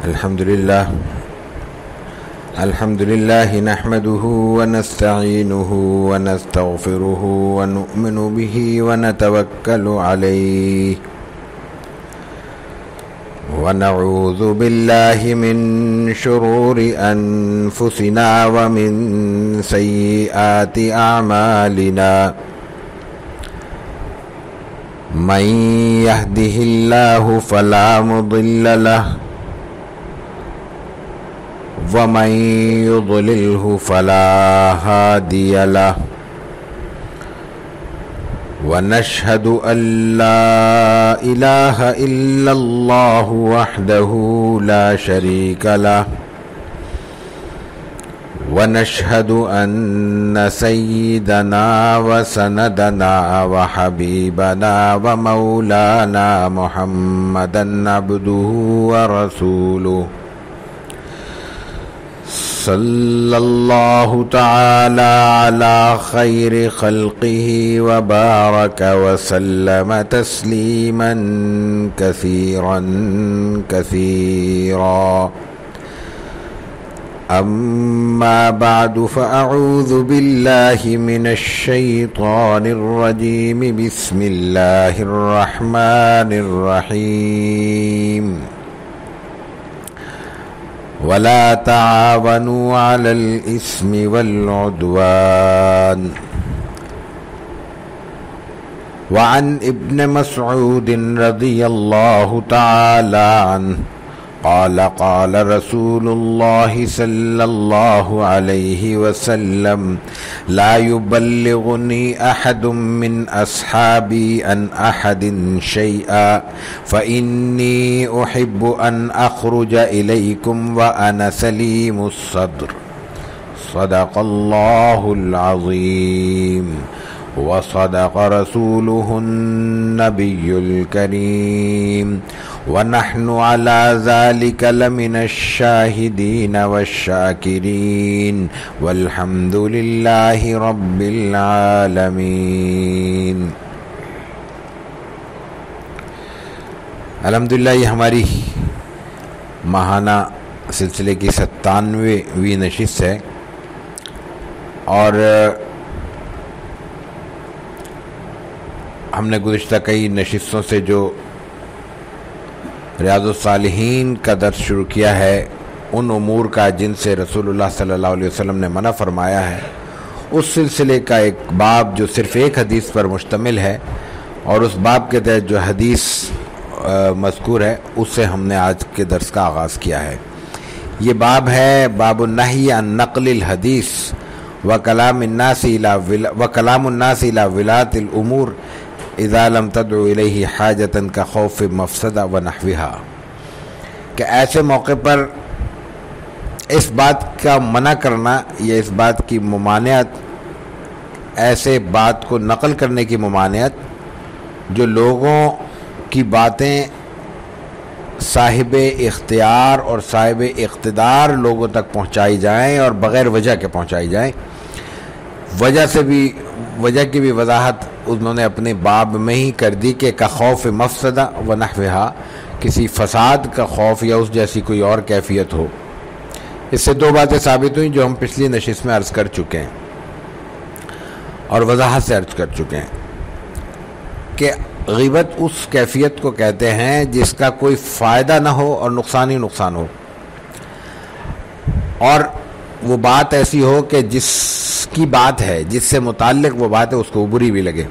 الحمد لله نحمده ونستعينه ونستغفره ونؤمن به ونتوكل عليه ونعوذ بالله من شرور أنفسنا ومن سيئات أعمالنا من يهده الله فلا مضل له ومن يضلله فلا هادي له ونشهد أن لا إله إلا الله وحده لا شريك له ونشهد أن سيدنا وسندنا وحبيبنا ومولانا محمدا عبده ورسوله صلى الله تعالى على خير خلقه وبارك وسلم تسليما كثيرا كثيرا أما بعد فأعوذ بالله من الشيطان الرجيم بسم الله الرحمن الرحيم ولا تعاونوا على الإثم والعدوان وعن ابن مسعود رضي الله تعالى عنه قال قال رسول الله صلى الله عليه وسلم لا يبلغني أحد من أصحابي عن أحد شيئا فإني أحب أن أخرج إليكم وأنا سليم الصدر صدق الله العظيم وصدق رسوله النبي الكريم ونحن على ذلك لمن الشاهدين والشاكرين والحمد لله رب العالمين۔ الحمدللہ یہ ہماری ماہانہ سلسلے کی 97ویں نشست ہے، اور ہم نے گزشتہ کئی نشستوں سے جو ریاض الصالحین کا درس شروع کیا ہے، ان امور کا جن سے رسول اللہ صلی اللہ علیہ وسلم نے منع فرمایا ہے، اس سلسلے کا ایک باب جو صرف ایک حدیث پر مشتمل ہے، اور اس باب کے تحت جو حدیث مذکور ہے اس سے ہم نے آج کے درس کا آغاز کیا ہے۔ یہ باب ہے باب النہی عن نقل الحدیث وکلام الناس الی ولاۃ الامور اذا لم تدعو الیہ حاجتا کخوف مفسدہ ونحوہا، کہ ایسے موقع پر اس بات کا منع کرنا یا اس بات کی ممانعت، ایسے بات کو نقل کرنے کی ممانعت جو لوگوں کی باتیں صاحب اختیار اور صاحب اقتدار لوگوں تک پہنچائی جائیں اور بغیر وجہ کے پہنچائی جائیں۔ وجہ کی بھی وضاحت انہوں نے اپنے باب میں ہی کر دی کہ کخوف مفسدہ ونحوہا، کسی فساد کا خوف یا اس جیسی کوئی اور کیفیت ہو۔ اس سے دو باتیں ثابت ہوئیں جو ہم پچھلی نشست میں عرض کر چکے ہیں اور وضاحت سے عرض کر چکے ہیں کہ غیبت اس کیفیت کو کہتے ہیں جس کا کوئی فائدہ نہ ہو اور نقصان ہی نقصان ہو، اور وہ بات ایسی ہو کہ جس کی بات ہے، جس سے متعلق وہ بات ہے، اس کو بری بھی لگے۔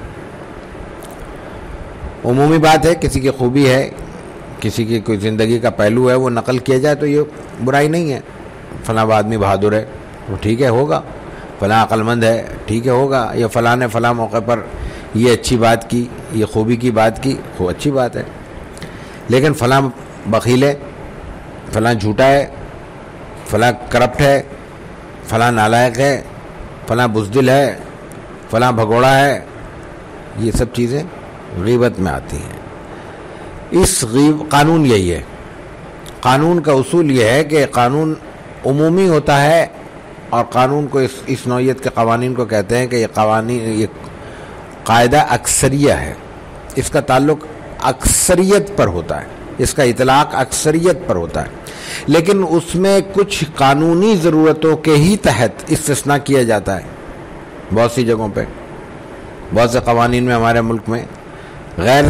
عمومی بات ہے، کسی کی خوبی ہے، کسی کی کوئی زندگی کا پہلو ہے، وہ نقل کیا جائے تو یہ برائی نہیں ہے۔ فلاں آدمی بہادر ہے، وہ ٹھیک ہے، ہوگا۔ فلاں عقل مند ہے، ٹھیک ہے، ہوگا۔ یا فلاں نے فلاں موقع پر یہ اچھی بات کی، یہ خوبی کی بات کی، وہ اچھی بات ہے۔ لیکن فلاں بخیل ہے، فلاں جھوٹا ہے، فلاں کرپٹ ہے، فلاں نالائق ہے، فلاں بزدل ہے، فلاں بھگوڑا ہے، یہ سب چیزیں غیبت میں آتی ہیں۔ قانون یہی ہے، قانون کا اصول یہ ہے کہ قانون عمومی ہوتا ہے، اور قانون کو اس نوعیت کے قوانین کو کہتے ہیں کہ یہ قاعدہ اکثریہ ہے، اس کا تعلق اکثریت پر ہوتا ہے۔ اس کا اطلاق اکثریت پر ہوتا ہے، لیکن اس میں کچھ قانونی ضرورتوں کے ہی تحت استثناء کیا جاتا ہے۔ بہت سی جگہوں پہ، بہت سے قوانین میں ہمارے ملک میں غیر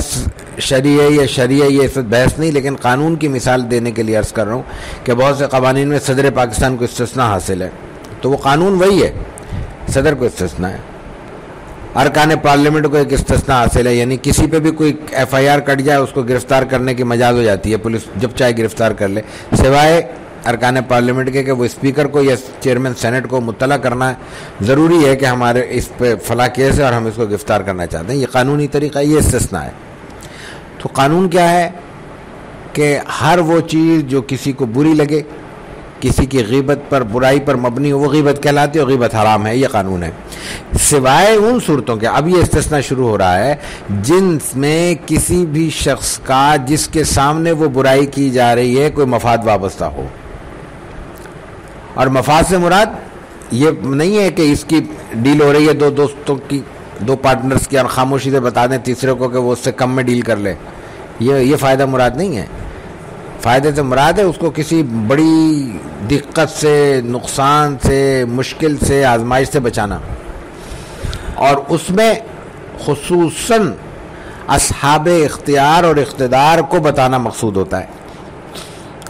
شرعی یا شرعی، یہ اس وقت بحث نہیں، لیکن قانون کی مثال دینے کے لیے عرض کر رہا ہوں کہ بہت سے قوانین میں صدر پاکستان کو استثناء حاصل ہے، تو وہ قانون وہی ہے، صدر کو استثناء ہے۔ ارکان پارلیمنٹ کو ایک استثناء حاصل ہے، یعنی کسی پہ بھی کوئی ایف آئی آر کٹ جائے اس کو گرفتار کرنے کی مجاز ہو جاتی ہے، پولیس جب چاہے گرفتار کر لے، سوائے ارکان پارلیمنٹ کے کہ وہ اسپیکر کو یا چیئرمین سینٹ کو مطلع کرنا ہے، ضروری ہے کہ ہمارے اس پہ فلاں کیس ہے اور ہم اس کو گرفتار کرنا چاہتے ہیں، یہ قانونی طریقہ، یہ استثناء ہے۔ تو قانون کیا ہے کہ ہر وہ چیز جو کسی کو بری لگے، کسی کی غیبت پر، برائی پر مبنی ہو، وہ غیبت کہلاتی ہے اور غیبت حرام ہے، یہ قانون ہے، سوائے ان صورتوں کے۔ اب یہ استثناء شروع ہو رہا ہے جن میں کسی بھی شخص کا جس کے سامنے وہ برائی کی جا رہی ہے کوئی مفاد وابستہ ہو، اور مفاد سے مراد یہ نہیں ہے کہ اس کی ڈیل ہو رہی ہے دو دوستوں کی، دو پارٹنرز کی، اور خاموشی سے بتا دیں تیسرے کو کہ وہ اس سے کم میں ڈیل کر لے، یہ فائدہ مراد نہیں ہے۔ فائدے سے مراد ہے اس کو کسی بڑی دقت سے، نقصان سے، مشکل سے، آزمائش سے بچانا، اور اس میں خصوصاً اصحاب اختیار اور اقتدار کو بتانا مقصود ہوتا ہے۔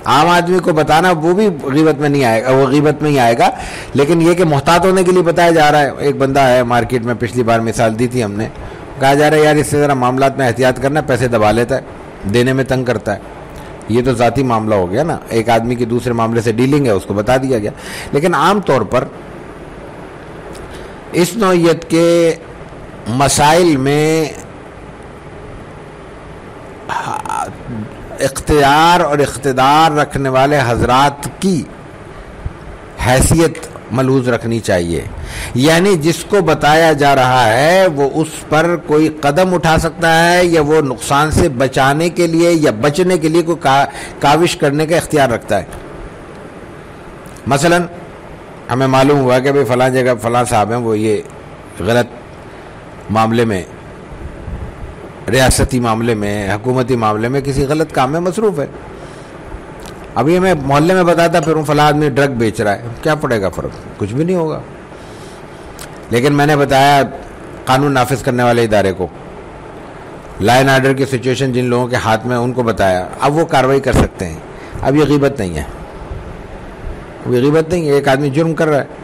عام آدمی کو بتانا وہ بھی غیبت میں نہیں آئے گا، وہ غیبت میں ہی آئے گا، لیکن یہ کہ محتاط ہونے کے لیے بتایا جا رہا ہے۔ ایک بندہ ہے مارکیٹ میں، پچھلی بار مثال دی تھی ہم نے، کہا جا رہا ہے یار اس سے ذرا معاملات میں احتیاط کرنا، پیسے دبا لیتا ہے، دینے میں تنگ کرتا ہے۔ یہ تو ذاتی معاملہ ہو گیا نا، ایک آدمی کی دوسرے معاملے سے ڈیلنگ ہے، اس کو بتا دیا گیا۔ لیکن عام طور پر اس نوعیت کے مسائل میں اختیار اور اقتدار رکھنے والے حضرات کی حیثیت ملحوظ رکھنی چاہیے، یعنی جس کو بتایا جا رہا ہے وہ اس پر کوئی قدم اٹھا سکتا ہے، یا وہ نقصان سے بچانے کے لیے یا بچنے کے لیے کوئی کاوش کرنے کا اختیار رکھتا ہے۔ مثلا ہمیں معلوم ہوا کہ بھئی فلاں جگہ فلاں صاحب ہیں، وہ یہ غلط معاملے میں، ریاستی معاملے میں، حکومتی معاملے میں کسی غلط کام میں مصروف ہے۔ ابھی میں محلے میں بتاتا پھر فلاں آدمی ڈرگ بیچ رہا ہے، کیا پڑے گا فرق؟ کچھ بھی نہیں ہوگا۔ لیکن میں نے بتایا قانون نافذ کرنے والے ادارے کو، لا اینڈ آرڈر کی سچویشن جن لوگوں کے ہاتھ میں، ان کو بتایا، اب وہ کارروائی کر سکتے ہیں۔ اب یہ غیبت نہیں ہے، یہ غیبت نہیں ہے، ایک آدمی جرم کر رہا ہے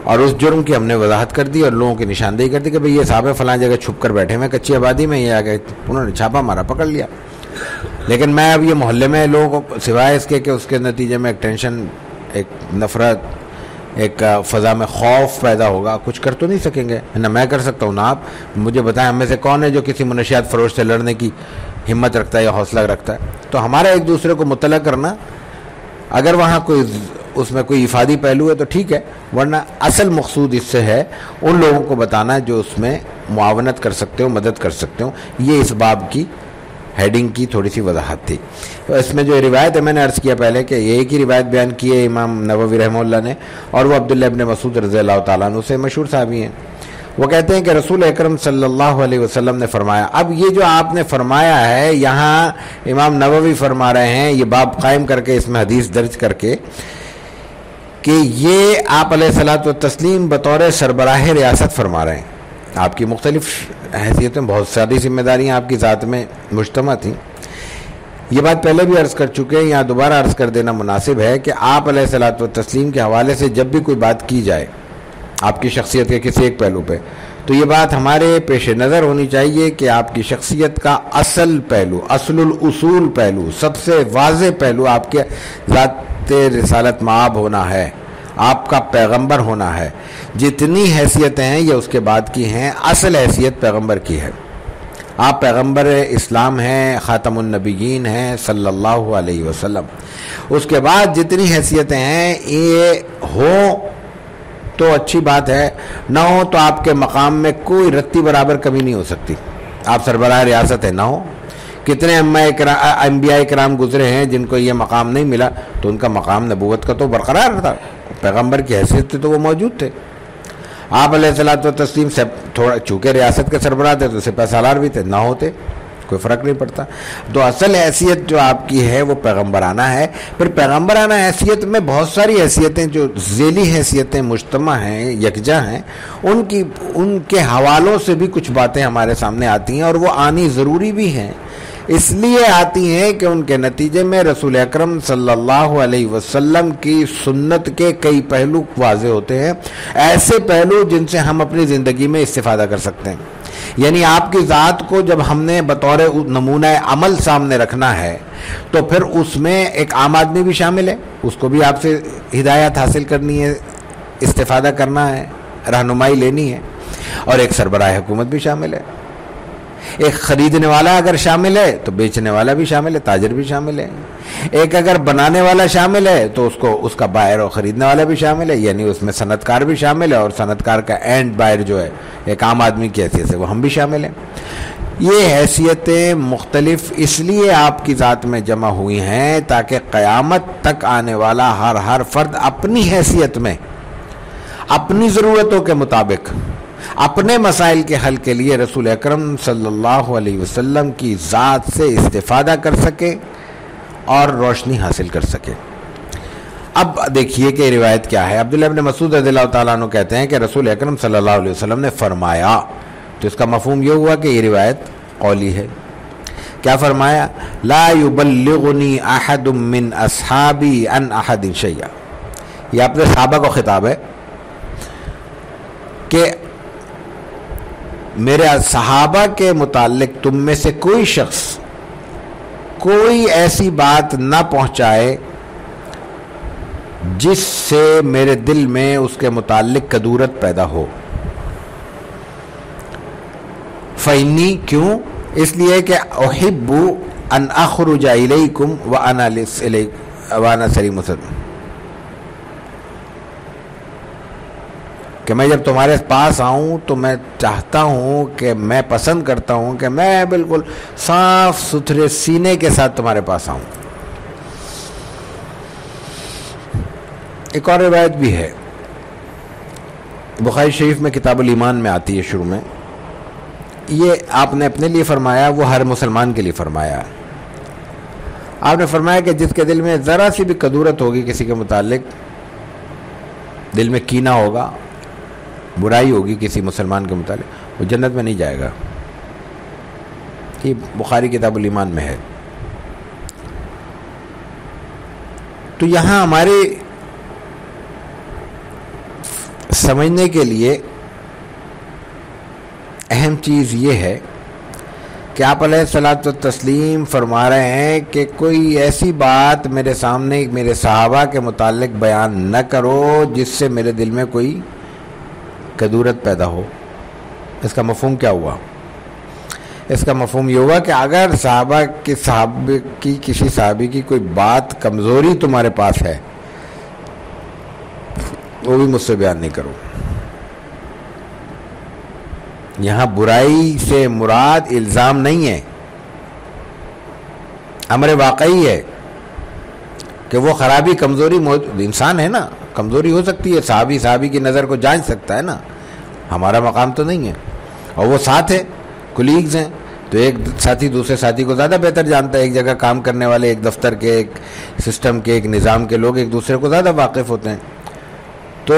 اور اس جرم کی ہم نے وضاحت کر دی اور لوگوں کی نشاندہی کر دی کہ بھئی یہ صاحب ہے فلاں جگہ چھپ کر بیٹھے ہوئے کچی آبادی میں، یہ آگے انہوں نے چھاپا مارا، پکڑ لیا۔ لیکن میں اب یہ محلے میں لوگوں کو سوائے اس کے کہ اس کے نتیجے میں ایک ٹینشن، ایک نفرت، ایک فضا میں خوف پیدا ہوگا، کچھ کر تو نہیں سکیں گے، نہ میں کر سکتا ہوں نہ آپ۔ مجھے بتائیں ہم میں سے کون ہے جو کسی منشیات فروش سے لڑنے کی ہمت رکھتا ہے یا حوصلہ رکھتا ہے؟ تو ہمارا ایک دوسرے کو مطلع کرنا، اگر وہاں کوئی اس میں کوئی افادی پہلو ہے تو ٹھیک ہے، ورنہ اصل مقصود اس سے ہے ان لوگوں کو بتانا جو اس میں معاونت کر سکتے ہو، مدد کر سکتے ہو۔ یہ اس باب کی ہیڈنگ کی تھوڑی سی وضاحت تھی۔ اس میں جو روایت ہے، میں نے عرض کیا پہلے کہ ایک ہی روایت بیان کی ہے امام نووی رحمہ اللہ نے، اور وہ عبداللہ ابن مسعود رضی اللہ تعالیٰ عنہ سے مشہور صحابی ہیں۔ وہ کہتے ہیں کہ رسول اکرم صلی اللہ علیہ وسلم نے فرمایا، اب یہ جو آپ نے فرمایا ہے یہاں امام نووی فرما رہے ہیں، یہ باب قائم کر کے اس میں حدیث درج کر کے، کہ یہ آپ علیہ الصلوۃ والتسلیم بطور سربراہ ریاست فرما رہے ہیں۔ آپ کی مختلف حیثیتیں، بہت ساری ذمہ داریاں آپ کی ذات میں مجتمع تھیں۔ یہ بات پہلے بھی عرض کر چکے ہیں، یہاں دوبارہ عرض کر دینا مناسب ہے کہ آپ علیہ الصلوۃ والتسلیم کے حوالے سے جب بھی کوئی بات کی جائے آپ کی شخصیت کے کسی ایک پہلو پہ، تو یہ بات ہمارے پیش نظر ہونی چاہیے کہ آپ کی شخصیت کا اصل پہلو، اصل الاصول پہلو، سب سے واضح پہلو آپ کے ذات رسالت مآب ہونا ہے، آپ کا پیغمبر ہونا ہے۔ جتنی حیثیتیں ہیں یہ اس کے بعد کی ہیں، اصل حیثیت پیغمبر کی ہے۔ آپ پیغمبر اسلام ہیں، خاتم النبیین ہیں صلی اللہ علیہ وسلم۔ اس کے بعد جتنی حیثیتیں ہیں یہ ہوں تو اچھی بات ہے، نہ ہو تو آپ کے مقام میں کوئی رتی برابر کمی نہیں ہو سکتی۔ آپ سربراہ ریاست ہے، نہ ہو، کتنے انبیاء کرام گزرے ہیں جن کو یہ مقام نہیں ملا تو ان کا مقام نبوت کا تو برقرار تھا، پیغمبر کی حیثیت سے تو وہ موجود تھے۔ آپ علیہ الصلوۃ والتسلیم سے تھوڑا چونکہ ریاست کے سربراہ تھے تو سپہ سالار بھی تھے، نہ ہوتے کوئی فرق نہیں پڑتا. تو اصل حیثیت جو آپ کی ہے وہ پیغمبرانہ ہے. پھر پیغمبرانہ حیثیت میں بہت ساری حیثیتیں جو ذیلی حیثیتیں مجتمع ہیں, یکجا ہیں, ان کے حوالوں سے بھی کچھ باتیں ہمارے سامنے آتی ہیں, اور وہ آنی ضروری بھی ہیں. اس لیے آتی ہیں کہ ان کے نتیجے میں رسول اکرم صلی اللہ علیہ وسلم کی سنت کے کئی پہلو واضح ہوتے ہیں, ایسے پہلو جن سے ہم اپنی زندگی میں استفادہ کر سکتے ہیں. یعنی آپ کی ذات کو جب ہم نے بطور نمونہ عمل سامنے رکھنا ہے تو پھر اس میں ایک عام آدمی بھی شامل ہے, اس کو بھی آپ سے ہدایت حاصل کرنی ہے, استفادہ کرنا ہے, رہنمائی لینی ہے, اور ایک سربراہ حکومت بھی شامل ہے. ایک خریدنے والا اگر شامل ہے تو بیچنے والا بھی شامل ہے, تاجر بھی شامل ہے. ایک اگر بنانے والا شامل ہے تو اس کا بائر اور خریدنے والا بھی شامل ہے, یعنی اس میں صنعت کار بھی شامل ہے, اور صنعت کار کا اینڈ بائر جو ہے ایک عام آدمی کی حیثیت سے وہ ہم بھی شامل ہیں. یہ حیثیتیں مختلف اس لیے آپ کی ذات میں جمع ہوئی ہیں تاکہ قیامت تک آنے والا ہر فرد اپنی حیثیت میں اپنی ضرورتوں کے مطابق اپنے مسائل کے حل کے لیے رسول اکرم صلی اللہ علیہ وسلم کی ذات سے استفادہ کر سکے اور روشنی حاصل کر سکے. اب دیکھیے کہ روایت کیا ہے. عبداللہ ابن مسعود رضی اللہ تعالیٰ عنہ کہتے ہیں کہ رسول اکرم صلی اللہ علیہ وسلم نے فرمایا, تو اس کا مفہوم یہ ہوا کہ یہ روایت قولی ہے. کیا فرمایا؟ لا یبلغنی احد من اصحابی عن احد شیئا. یہ اپنے صحابہ کو خطاب ہے کہ میرے صحابہ کے متعلق تم میں سے کوئی شخص کوئی ایسی بات نہ پہنچائے جس سے میرے دل میں اس کے متعلق کدورت پیدا ہو. فإنی, کیوں؟ اس لیے کہ احب ان اخرج الیکم وانا سلیم صدر, کہ میں جب تمہارے پاس آؤں تو میں چاہتا ہوں کہ میں پسند کرتا ہوں کہ میں بالکل صاف ستھرے سینے کے ساتھ تمہارے پاس آؤں. ایک اور روایت بھی ہے, بخاری شریف میں کتاب الایمان میں آتی ہے شروع میں. یہ آپ نے اپنے لیے فرمایا, وہ ہر مسلمان کے لیے فرمایا. آپ نے فرمایا کہ جس کے دل میں ذرا سی بھی کدورت ہوگی کسی کے متعلق, دل میں کینہ ہوگا, برائی ہوگی کسی مسلمان کے متعلق, وہ جنت میں نہیں جائے گا. یہ بخاری کتاب الایمان میں ہے. تو یہاں ہمارے سمجھنے کے لیے اہم چیز یہ ہے کہ آپ علیہ الصلاۃ والتسلیم فرما رہے ہیں کہ کوئی ایسی بات میرے سامنے میرے صحابہ کے متعلق بیان نہ کرو جس سے میرے دل میں کوئی کدورت پیدا ہو. اس کا مفہوم کیا ہوا؟ اس کا مفہوم یہ ہوا کہ اگر صحابہ کی کسی صحابی کی کوئی بات کمزوری تمہارے پاس ہے وہ بھی مجھ سے بیان نہیں کرو. یہاں برائی سے مراد الزام نہیں ہے, امر واقعی ہے کہ وہ خرابی کمزوری انسان ہے نا, کمزوری ہو سکتی ہے, صحابی کی نظر کو جانچ سکتا ہے نا, ہمارا مقام تو نہیں ہے. اور وہ ساتھ ہے, کولیگز ہیں, تو ایک ساتھی دوسرے ساتھی کو زیادہ بہتر جانتا ہے. ایک جگہ کام کرنے والے, ایک دفتر کے, ایک سسٹم کے, ایک نظام کے لوگ ایک دوسرے کو زیادہ واقف ہوتے ہیں. تو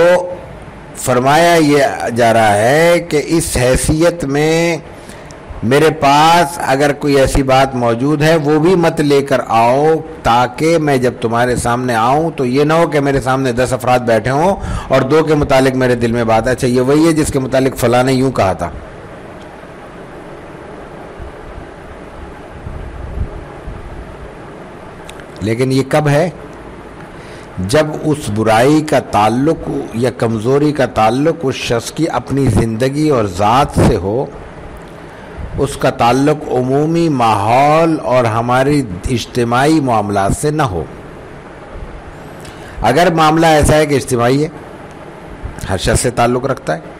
فرمایا یہ جا رہا ہے کہ اس حیثیت میں میرے پاس اگر کوئی ایسی بات موجود ہے وہ بھی مت لے کر آؤ, تاکہ میں جب تمہارے سامنے آؤں تو یہ نہ ہو کہ میرے سامنے 10 افراد بیٹھے ہوں اور 2 کے متعلق میرے دل میں بات ہے, اچھا یہ وہی ہے جس کے متعلق فلاں نے یوں کہا تھا. لیکن یہ کب ہے؟ جب اس برائی کا تعلق یا کمزوری کا تعلق اس شخص کی اپنی زندگی اور ذات سے ہو, اس کا تعلق عمومی ماحول اور ہماری اجتماعی معاملات سے نہ ہو. اگر معاملہ ایسا ہے کہ اجتماعی ہے, ہر شخص سے تعلق رکھتا ہے,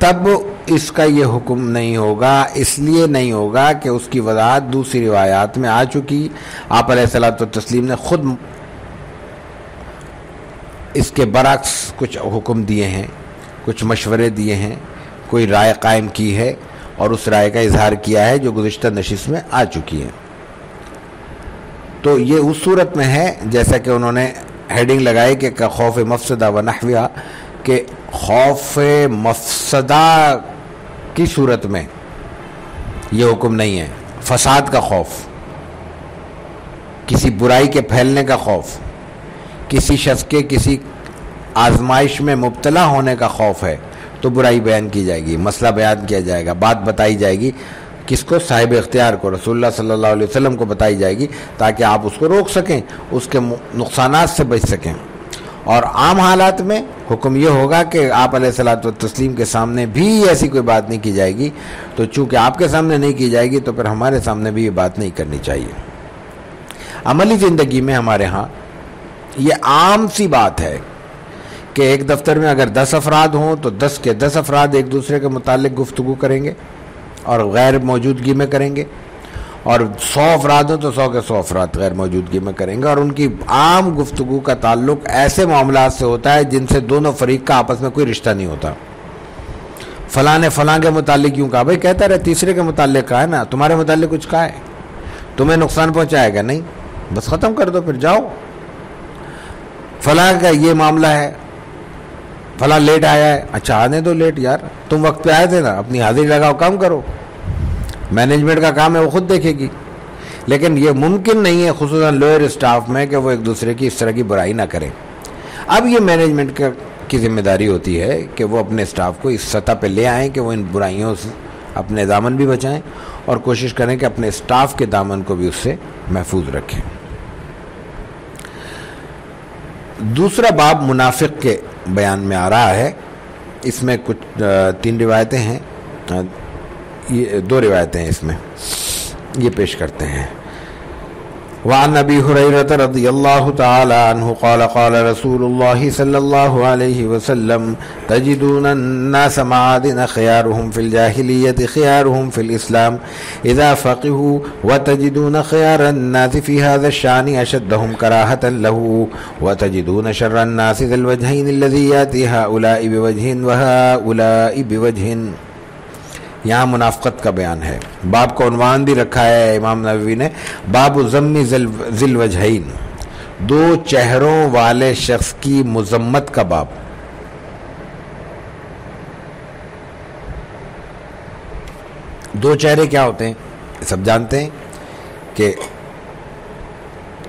تب اس کا یہ حکم نہیں ہوگا. اس لیے نہیں ہوگا کہ اس کی وضاحت دوسری روایات میں آ چکی. آپ علیہ الصلوۃ والتسلیم نے خود اس کے برعکس کچھ حکم دیے ہیں, کچھ مشورے دیے ہیں, کوئی رائے قائم کی ہے. اور اس رائے کا اظہار کیا ہے جو گزشتہ نشست میں آ چکی ہے۔ تو یہ اس صورت میں ہے جیسا کہ انہوں نے ہیڈنگ لگائی کہ خوف مفسدہ و نحویہ، کہ خوف مفسدہ کی صورت میں یہ حکم نہیں ہے، فساد کا خوف، کسی برائی کے پھیلنے کا خوف، کسی شخص کے کسی آزمائش میں مبتلا ہونے کا خوف ہے تو برائی بیان کی جائے گی، مسئلہ بیان کیا جائے گا، بات بتائی جائے گی، کس کو؟ صاحب اختیار کو، رسول اللہ صلی اللہ علیہ وسلم کو بتائی جائے گی تاکہ آپ اس کو روک سکیں، اس کے نقصانات سے بچ سکیں۔ اور عام حالات میں حکم یہ ہوگا کہ آپ علیہ الصلوۃ والتسلیم کے سامنے بھی ایسی کوئی بات نہیں کی جائے گی، تو چونکہ آپ کے سامنے نہیں کی جائے گی تو پھر ہمارے سامنے بھی یہ بات نہیں کرنی چاہیے۔ عملی زندگی میں ہمارے ہاں یہ عام سی بات ہے کہ ایک دفتر میں اگر 10 افراد ہوں تو 10 کے 10 افراد ایک دوسرے کے متعلق گفتگو کریں گے اور غیر موجودگی میں کریں گے، اور 100 افراد ہوں تو 100 کے 100 افراد غیر موجودگی میں کریں گے، اور ان کی عام گفتگو کا تعلق ایسے معاملات سے ہوتا ہے جن سے دونوں فریق کا آپس میں کوئی رشتہ نہیں ہوتا۔ فلاں نے فلاں کے متعلق یوں کہا، بھائی کہتا رہے تیسرے کے متعلق کہا ہے نا، تمہارے متعلق کچھ کہا ہے، تمہیں نقصان پہنچائے گا نہیں، بس ختم کر دو، پھر جاؤ۔ فلاں کا یہ معاملہ ہے، فلاں لیٹ آیا ہے، اچھا آنے دو لیٹ، یار تم وقت پہ آئے تھے نا، اپنی حاضری لگاؤ، کام کرو، مینجمنٹ کا کام ہے وہ خود دیکھے گی۔ لیکن یہ ممکن نہیں ہے خصوصاً لوئر اسٹاف میں کہ وہ ایک دوسرے کی اس طرح کی برائی نہ کریں۔ اب یہ مینجمنٹ کی ذمہ داری ہوتی ہے کہ وہ اپنے اسٹاف کو اس سطح پہ لے آئیں کہ وہ ان برائیوں سے اپنے دامن بھی بچائیں اور کوشش کریں کہ اپنے اسٹاف کے دامن کو بھی اس سے محفوظ رکھیں۔ دوسرا باب منافق کے بیان میں آ رہا ہے، اس میں کچھ 3 روایتیں ہیں، یہ 2 روایتیں ہیں، اس میں یہ پیش کرتے ہیں۔ وعن ابی ہریرہ رضی اللہ تعالی عنہ قال قال رسول اللہ صلی اللہ علیہ وسلم تجدون الناس معادن خيارهم في الجاهلیة خيارهم في الاسلام اذا فقهوا وتجدون خيار الناس في هذا الشأن اشدهم كراهة له وتجدون شر الناس ذي الوجهين الذي يأتي هؤلاء بوجه وهؤلاء بوجه۔ یہاں منافقت کا بیان ہے، باب کا عنوان بھی رکھا ہے امام نووی نے، باب ذم ذی الوجہین، 2 چہروں والے شخص کی مذمت کا باب۔ دو چہرے کیا ہوتے ہیں سب جانتے ہیں کہ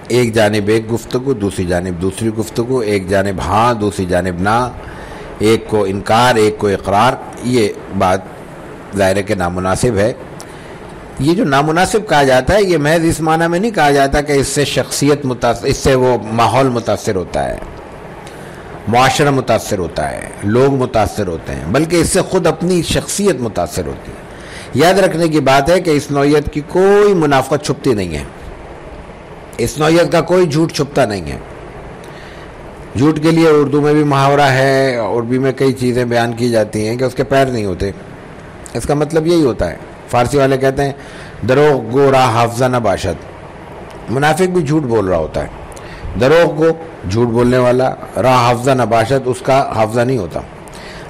ایک جانب ایک گفتگو، دوسری جانب دوسری گفتگو، ایک جانب ہاں دوسری جانب نہ، ایک کو انکار ایک کو اقرار۔ یہ بات ظاہر ہے کہ نامناسب ہے۔ یہ جو نامناسب کہا جاتا ہے یہ محض اس معنی میں نہیں کہا جاتا کہ اس سے شخصیت متاثر، اس سے وہ ماحول متاثر ہوتا ہے، معاشرہ متاثر ہوتا ہے، لوگ متاثر ہوتے ہیں، بلکہ اس سے خود اپنی شخصیت متاثر ہوتی ہے۔ یاد رکھنے کی بات ہے کہ اس نوعیت کی کوئی منافقت چھپتی نہیں ہے، اس نوعیت کا کوئی جھوٹ چھپتا نہیں ہے۔ جھوٹ کے لیے اردو میں بھی محاورہ ہے، عربی میں کئی چیزیں بیان کی جاتی ہیں کہ اس کے پیر نہیں ہوتے، اس کا مطلب یہی ہوتا ہے۔ فارسی والے کہتے ہیں دروغ گو راہ حافظہ نہ باشد، منافق بھی جھوٹ بول رہا ہوتا ہے، دروغ گو جھوٹ بولنے والا، راہ حافظہ نہ باشد اس کا حافظہ نہیں ہوتا۔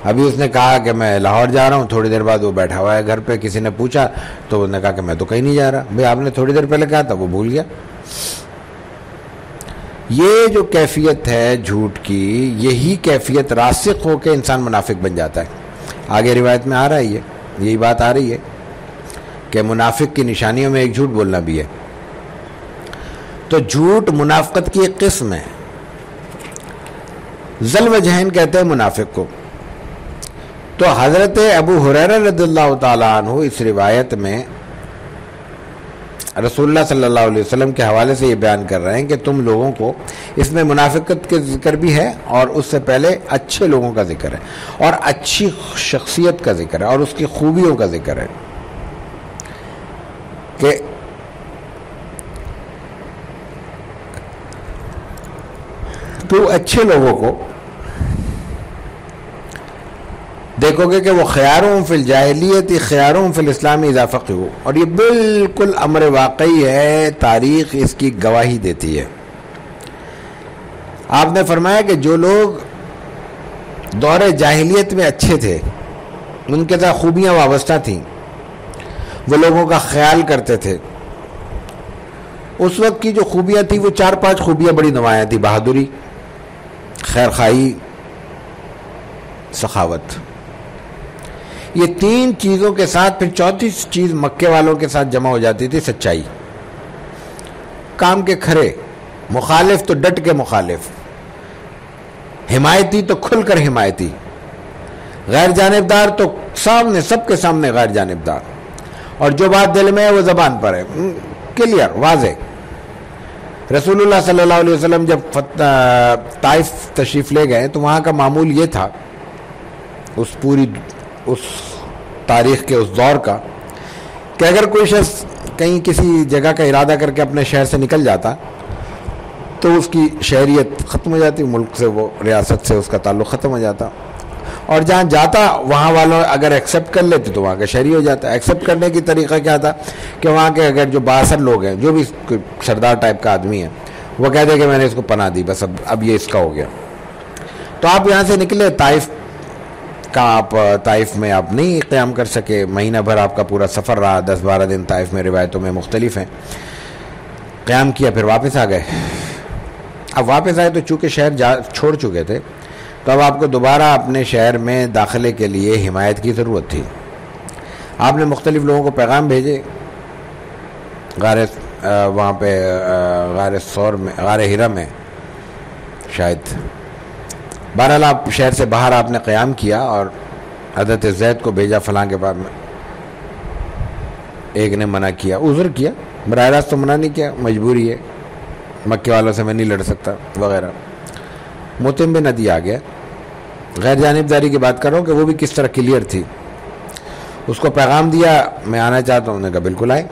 ابھی اس نے کہا کہ میں لاہور جا رہا ہوں، تھوڑی دیر بعد وہ بیٹھا ہوا ہے گھر پہ، کسی نے پوچھا تو انہوں نے کہا کہ میں تو کہیں نہیں جا رہا۔ بھئی آپ نے تھوڑی دیر پہلے کہا تھا، وہ بھول گیا۔ یہ جو کیفیت ہے جھوٹ کی، یہی کیفیت راسخ ہو کے انسان منافق بن جاتا ہے۔ آگے روایت میں آ رہا ہے یہی بات آ رہی ہے کہ منافق کی نشانیوں میں ایک جھوٹ بولنا بھی ہے۔ تو جھوٹ منافقت کی ایک قسم ہے۔ ذی الوجہین کہتے ہیں منافق کو۔ تو حضرت ابو ہریرہ رضی اللہ تعالیٰ عنہ اس روایت میں رسول اللہ صلی اللہ علیہ وسلم کے حوالے سے یہ بیان کر رہے ہیں کہ تم لوگوں کو، اس میں منافقت کے ذکر بھی ہے اور اس سے پہلے اچھے لوگوں کا ذکر ہے اور اچھی شخصیت کا ذکر ہے اور اس کی خوبیوں کا ذکر ہے کہ تو اچھے لوگوں کو دیکھو گے کہ وہ خیاروں فی الجاہلیت خیاروں فی الاسلام اذا فقہوا، اور یہ بالکل امر واقعی ہے، تاریخ اس کی گواہی دیتی ہے۔ آپ نے فرمایا کہ جو لوگ دور جاہلیت میں اچھے تھے، ان کے ساتھ خوبیاں وابستہ تھیں، وہ لوگوں کا خیال کرتے تھے. اس وقت کی جو خوبیاں تھیں وہ 4-5 خوبیاں بڑی نمایاں تھیں: بہادری، خیرخواہی، سخاوت. یہ 3 چیزوں کے ساتھ پھر چوتھی چیز مکے والوں کے ساتھ جمع ہو جاتی تھی: سچائی. کام کے کھرے، مخالف تو ڈٹ کے مخالف، حمایتی تو کھل کر حمایتی، غیر جانبدار تو سامنے، سب کے سامنے غیر جانبدار، اور جو بات دل میں ہے وہ زبان پر ہے، کلیئر، واضح. رسول اللہ صلی اللہ علیہ وسلم جب طائف تشریف لے گئے تو وہاں کا معمول یہ تھا، اس تاریخ کے اس دور کا، کہ اگر کوئی شخص کہیں کسی جگہ کا ارادہ کر کے اپنے شہر سے نکل جاتا تو اس کی شہریت ختم ہو جاتی، ملک سے، وہ ریاست سے اس کا تعلق ختم ہو جاتا، اور جہاں جاتا وہاں والوں اگر ایکسیپٹ کر لیتے تو وہاں کا شہری ہو جاتا. ایکسیپٹ کرنے کی طریقہ کیا تھا کہ وہاں کے اگر جو بااثر لوگ ہیں، جو بھی سردار ٹائپ کا آدمی ہے، وہ کہتے ہیں کہ میں نے اس کو پناہ دی، بس اب یہ اس کا ہو گیا. تو آپ یہاں سے نکلے طائف کا، آپ طائف میں آپ نہیں قیام کر سکے، مہینہ بھر آپ کا پورا سفر رہا، 10-12 دن طائف میں روایتوں میں مختلف ہیں. قیام کیا، پھر واپس آ گئے. اب واپس آئے تو چونکہ شہر چھوڑ چکے تھے تو اب آپ کو دوبارہ اپنے شہر میں داخلے کے لیے حمایت کی ضرورت تھی. آپ نے مختلف لوگوں کو پیغام بھیجے، وہاں پہ غار ثور میں، غار ہرا میں شاید. بہرحال آپ شہر سے باہر آپ نے قیام کیا اور حضرت زید کو بھیجا فلاں کے بعد میں. ایک نے منع کیا، عذر کیا، براہ راست تو منع نہیں کیا، مجبوری ہے، مکے والوں سے میں نہیں لڑ سکتا وغیرہ. مطعم بن عدی آ گیا. غیر جانبداری کی بات کر رہا ہوں کہ وہ بھی کس طرح کلیئر تھی. اس کو پیغام دیا میں آنا چاہتا ہوں. انہوں نے کہا بالکل آئے،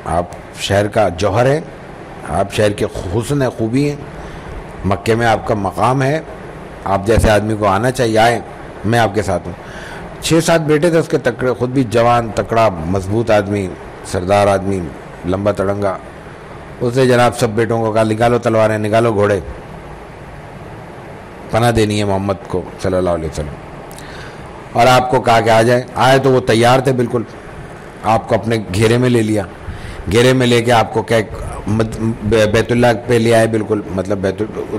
آپ شہر کا جوہر ہے، آپ شہر کے حسن ہے، خوبی ہیں، مکے میں آپ کا مقام ہے، آپ جیسے آدمی کو آنا چاہیے، آئے، میں آپ کے ساتھ ہوں. 6-7 بیٹے تھے اس کے تکڑے، خود بھی جوان تکڑا مضبوط آدمی، سردار آدمی، لمبا تڑنگا. اس نے جناب سب بیٹوں کو کہا نکالو تلواریں، نکالو گھوڑے، پناہ دینی ہے محمد کو صلی اللہ علیہ وسلم. اور آپ کو کہا کہ آ جائے. آئے تو وہ تیار تھے بالکل، آپ کو اپنے گھیرے میں لے لیا. گھیرے میں لے کے آپ کو کیا بیت اللہ پہ لے آئے. بالکل مطلب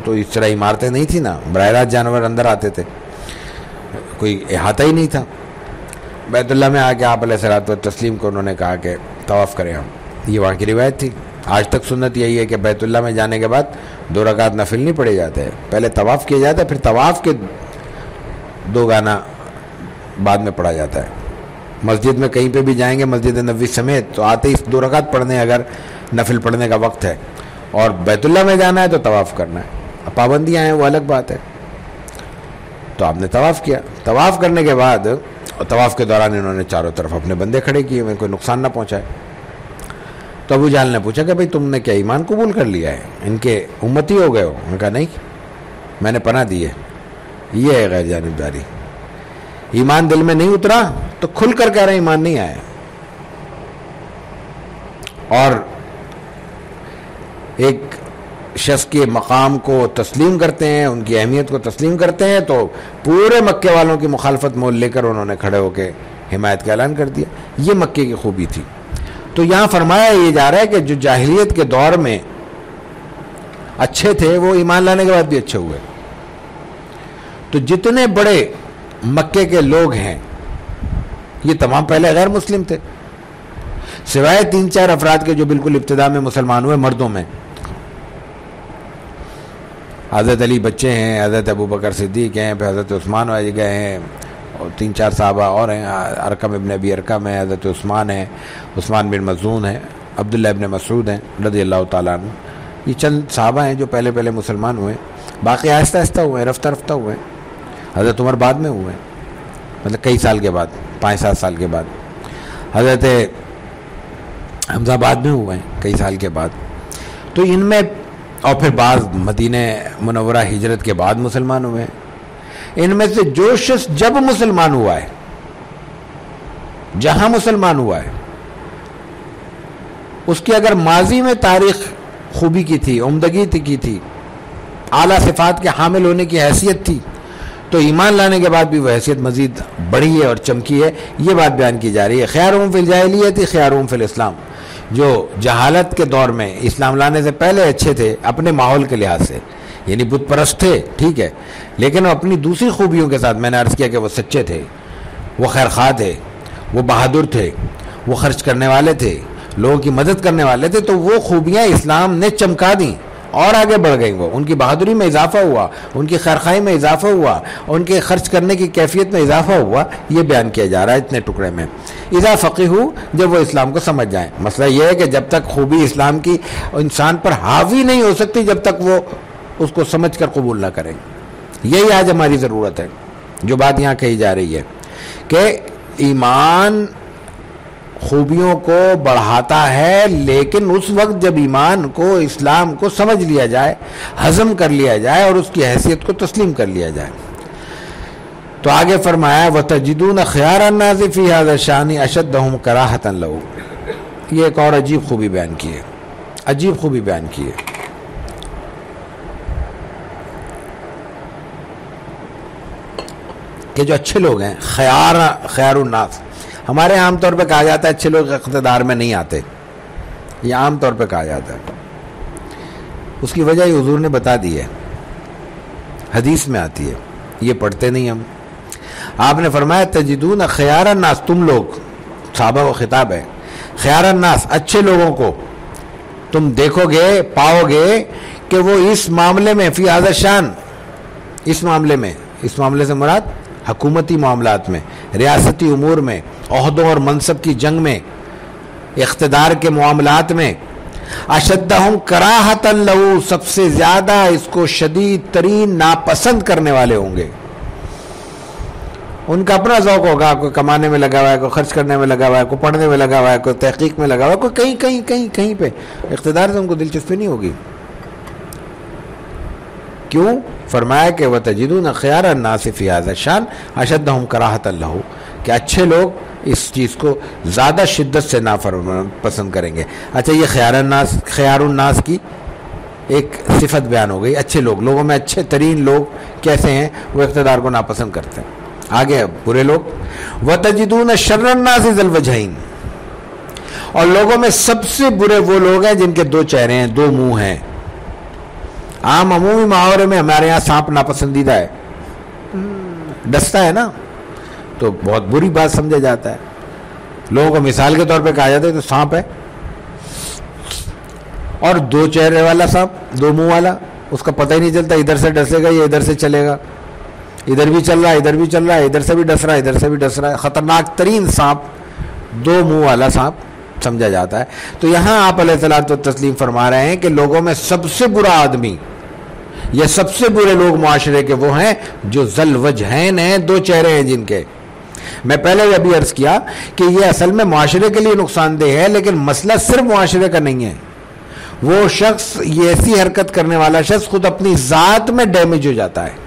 تو اس طرح عمارتیں نہیں تھی نا، براہ راست جانور اندر آتے تھے، کوئی احاطہ ہی نہیں تھا. بیت اللہ میں آ کے آپ علیہ الصلوۃ والتسلیم کو انہوں نے کہا کہ طواف کریں ہم. یہ وہاں کی روایت تھی. آج تک سنت یہی ہے کہ بیت اللہ میں جانے کے بعد 2 رکعت نفل نہیں پڑھے جاتے ہیں، پہلے طواف کیا جاتا ہے، پھر طواف کے 2 گانا بعد میں پڑھا جاتا ہے. مسجد میں کہیں پہ بھی جائیں گے، مسجد نبوی سمیت، تو آتے ہی 2 رکعت پڑھنے، اگر نفل پڑھنے کا وقت ہے. اور بیت اللہ میں جانا ہے تو طواف کرنا ہے. اب پابندیاں ہیں وہ الگ بات ہے. تو آپ نے طواف کیا. طواف کرنے کے بعد، طواف کے دوران انہوں نے چاروں طرف اپنے بندے کھڑے کیے ہوئے، کوئی نقصان نہ پہنچائے. تو ابو جہل نے پوچھا کہ بھئی تم نے کیا ایمان قبول کر لیا ہے، ان کے امتی ہو گئے ہو؟ انہوں نے کہا نہیں، میں نے پناہ دی ہے. یہ ہے غیر جانبداری. ایمان دل میں نہیں اترا تو کھل کر کہہ رہے ہیں ایمان نہیں آیا. اور ایک شخص کے مقام کو تسلیم کرتے ہیں، ان کی اہمیت کو تسلیم کرتے ہیں، تو پورے مکے والوں کی مخالفت مول لے کر انہوں نے کھڑے ہو کے حمایت کا اعلان کر دیا. یہ مکے کی خوبی تھی. تو یہاں فرمایا یہ جا رہا ہے کہ جو جاہلیت کے دور میں اچھے تھے وہ ایمان لانے کے بعد بھی اچھے ہوئے. تو جتنے بڑے مکے کے لوگ ہیں یہ تمام پہلے غیر مسلم تھے، سوائے 3-4 افراد کے جو بالکل ابتدا میں مسلمان ہوئے مردوں میں. حضرت علی بچے ہیں، حضرت ابو بکر صدیق ہیں، پھر حضرت عثمان والے گئے ہیں، اور 3-4 صحابہ اور ہیں، ارقم ابن ابی ارقم ہے، حضرت عثمان ہیں، عثمان بن مظعون ہیں، عبداللہ ابن مسعود ہیں رضی اللہ تعالیٰ عنہ. یہ چند صحابہ ہیں جو پہلے مسلمان ہوئے. باقی آہستہ آہستہ ہوئے، رفتہ رفتہ ہوئے. حضرت عمر بعد میں ہوئے، مطلب کئی سال کے بعد، 5-7 سال کے بعد. حضرت حمزہ بعد میں ہوئے ہیں کئی سال کے بعد. تو ان میں، اور پھر بعض مدینہ منورہ ہجرت کے بعد مسلمان ہوئے ہیں. ان میں سے جو شخص جب مسلمان ہوا ہے، جہاں مسلمان ہوا ہے، اس کی اگر ماضی میں تاریخ خوبی کی تھی، عمدگی کی تھی، اعلیٰ صفات کے حامل ہونے کی حیثیت تھی، تو ایمان لانے کے بعد بھی وہ حیثیت مزید بڑھی ہے اور چمکی ہے. یہ بات بیان کی جا رہی ہے. خیارہم فی الجاہلیۃ خیارہم فی الاسلام. جو جہالت کے دور میں اسلام لانے سے پہلے اچھے تھے اپنے ماحول کے لحاظ سے، یعنی بت پرست تھے، ٹھیک ہے، لیکن وہ اپنی دوسری خوبیوں کے ساتھ، میں نے عرض کیا کہ وہ سچے تھے، وہ خیرخواہ تھے، وہ بہادر تھے، وہ خرچ کرنے والے تھے، لوگوں کی مدد کرنے والے تھے. تو وہ خوبیاں اسلام نے چمکا دیں اور آگے بڑھ گئیں. وہ ان کی بہادری میں اضافہ ہوا، ان کی خیرخواہی میں اضافہ ہوا، ان کے خرچ کرنے کی کیفیت میں اضافہ ہوا. یہ بیان کیا جا رہا ہے اتنے ٹکڑے میں. اذا فقیہو، جب وہ اسلام کو سمجھ جائیں. مسئلہ یہ ہے کہ جب تک خوبی اسلام کی انسان پر حاوی نہیں ہو سکتی جب تک وہ اس کو سمجھ کر قبول نہ کریں. یہی آج ہماری ضرورت ہے. جو بات یہاں کہی جا رہی ہے کہ ایمان خوبیوں کو بڑھاتا ہے، لیکن اس وقت جب ایمان کو، اسلام کو سمجھ لیا جائے، ہضم کر لیا جائے اور اس کی حیثیت کو تسلیم کر لیا جائے. تو آگے فرمایا وَتَجِدُونَ خِيَارَ النَّاسِ فِي هَذَا الشَّأْنِ أَشَدَّهُمْ كَرَاهَةً لَهُ. یہ ایک اور عجیب خوبی بیان کی ہے، عجیب خوبی بیان کی ہے. کہ جو اچھے لوگ ہیں، خیار الناس، ہمارے عام طور پہ کہا جاتا ہے اچھے لوگ اقتدار میں نہیں آتے، یہ عام طور پہ کہا جاتا ہے. اس کی وجہ یہ حضور نے بتا دی ہے، حدیث میں آتی ہے، یہ پڑھتے نہیں ہم. آپ نے فرمایا تجدون خیار الناس، تم لوگ، صحابہ کو خطاب ہے، خیار الناس، اچھے لوگوں کو تم دیکھو گے، پاؤ گے کہ وہ اس معاملے میں، فی ھذا الشان، اس معاملے میں، اس معاملے سے مراد حکومتی معاملات میں، ریاستی امور میں، عہدوں اور منصب کی جنگ میں، اقتدار کے معاملات میں، اشدہم کراہۃ لہ، سب سے زیادہ اس کو شدید ترین ناپسند کرنے والے ہوں گے. ان کا اپنا ذوق ہوگا، کوئی کمانے میں لگا ہوا ہے، کوئی خرچ کرنے میں لگا ہوا ہے، کوئی پڑھنے میں لگا ہوا ہے، کوئی تحقیق میں لگا ہوا ہے، کوئی کہیں پہ. اقتدار سے ان کو دلچسپی نہیں ہوگی. کیوں؟ فرمایا کہ وَتَجِدُونَ خِيَارَ النَّاسِ فِي هَذَا الشَّأْنِ أَشَدَّهُمْ كَرَاهَةً لَهُ، کہ اچھے لوگ اس چیز کو زیادہ شدت سے پسند کریں گے. اچھا، یہ خیار الناس کی ایک صفت بیان ہو گئی. اچھے لوگ، لوگوں میں اچھے ترین لوگ کیسے ہیں؟ وہ اقتدار کو ناپسند کرتے ہیں. آگے برے لوگ، وَتَجِدُونَ شَرَّ النَّاسِ ذَا الْوَجْهَيْنِ، اور لوگوں میں سب سے برے وہ لوگ ہیں جن کے دو چہرے ہیں، دو منہ ہیں. عام عمومی محاورے میں ہمارے یہاں سانپ ناپسندیدہ ہے، ڈستا ہے نا، تو بہت بری بات سمجھا جاتا ہے. لوگوں کو مثال کے طور پہ کہا جاتا ہے تو سانپ ہے، اور دو چہرے والا سانپ، دو منہ والا، اس کا پتہ ہی نہیں چلتا ادھر سے ڈسے گا یا ادھر سے چلے گا، ادھر بھی چل رہا ہے، ادھر بھی چل رہا ہے، ادھر سے بھی ڈس رہا ہے، ادھر سے بھی ڈس رہا ہے. خطرناک ترین سانپ دو منہ والا سانپ سمجھا جاتا ہے. تو یہاں آپ علیہ الصلوۃ والتسلیم فرما رہے ہیں کہ لوگوں میں سب سے برا آدمی یا سب سے برے لوگ معاشرے کے وہ ہیں جو ذل وجہین ہیں، دو چہرے ہیں جن کے. میں پہلے بھی ابھی عرض کیا کہ یہ اصل میں معاشرے کے لیے نقصان دہ ہے، لیکن مسئلہ صرف معاشرے کا نہیں ہے. وہ شخص، یہ ایسی حرکت کرنے والا شخص خود اپنی ذات میں ڈیمیج ہو جاتا ہے،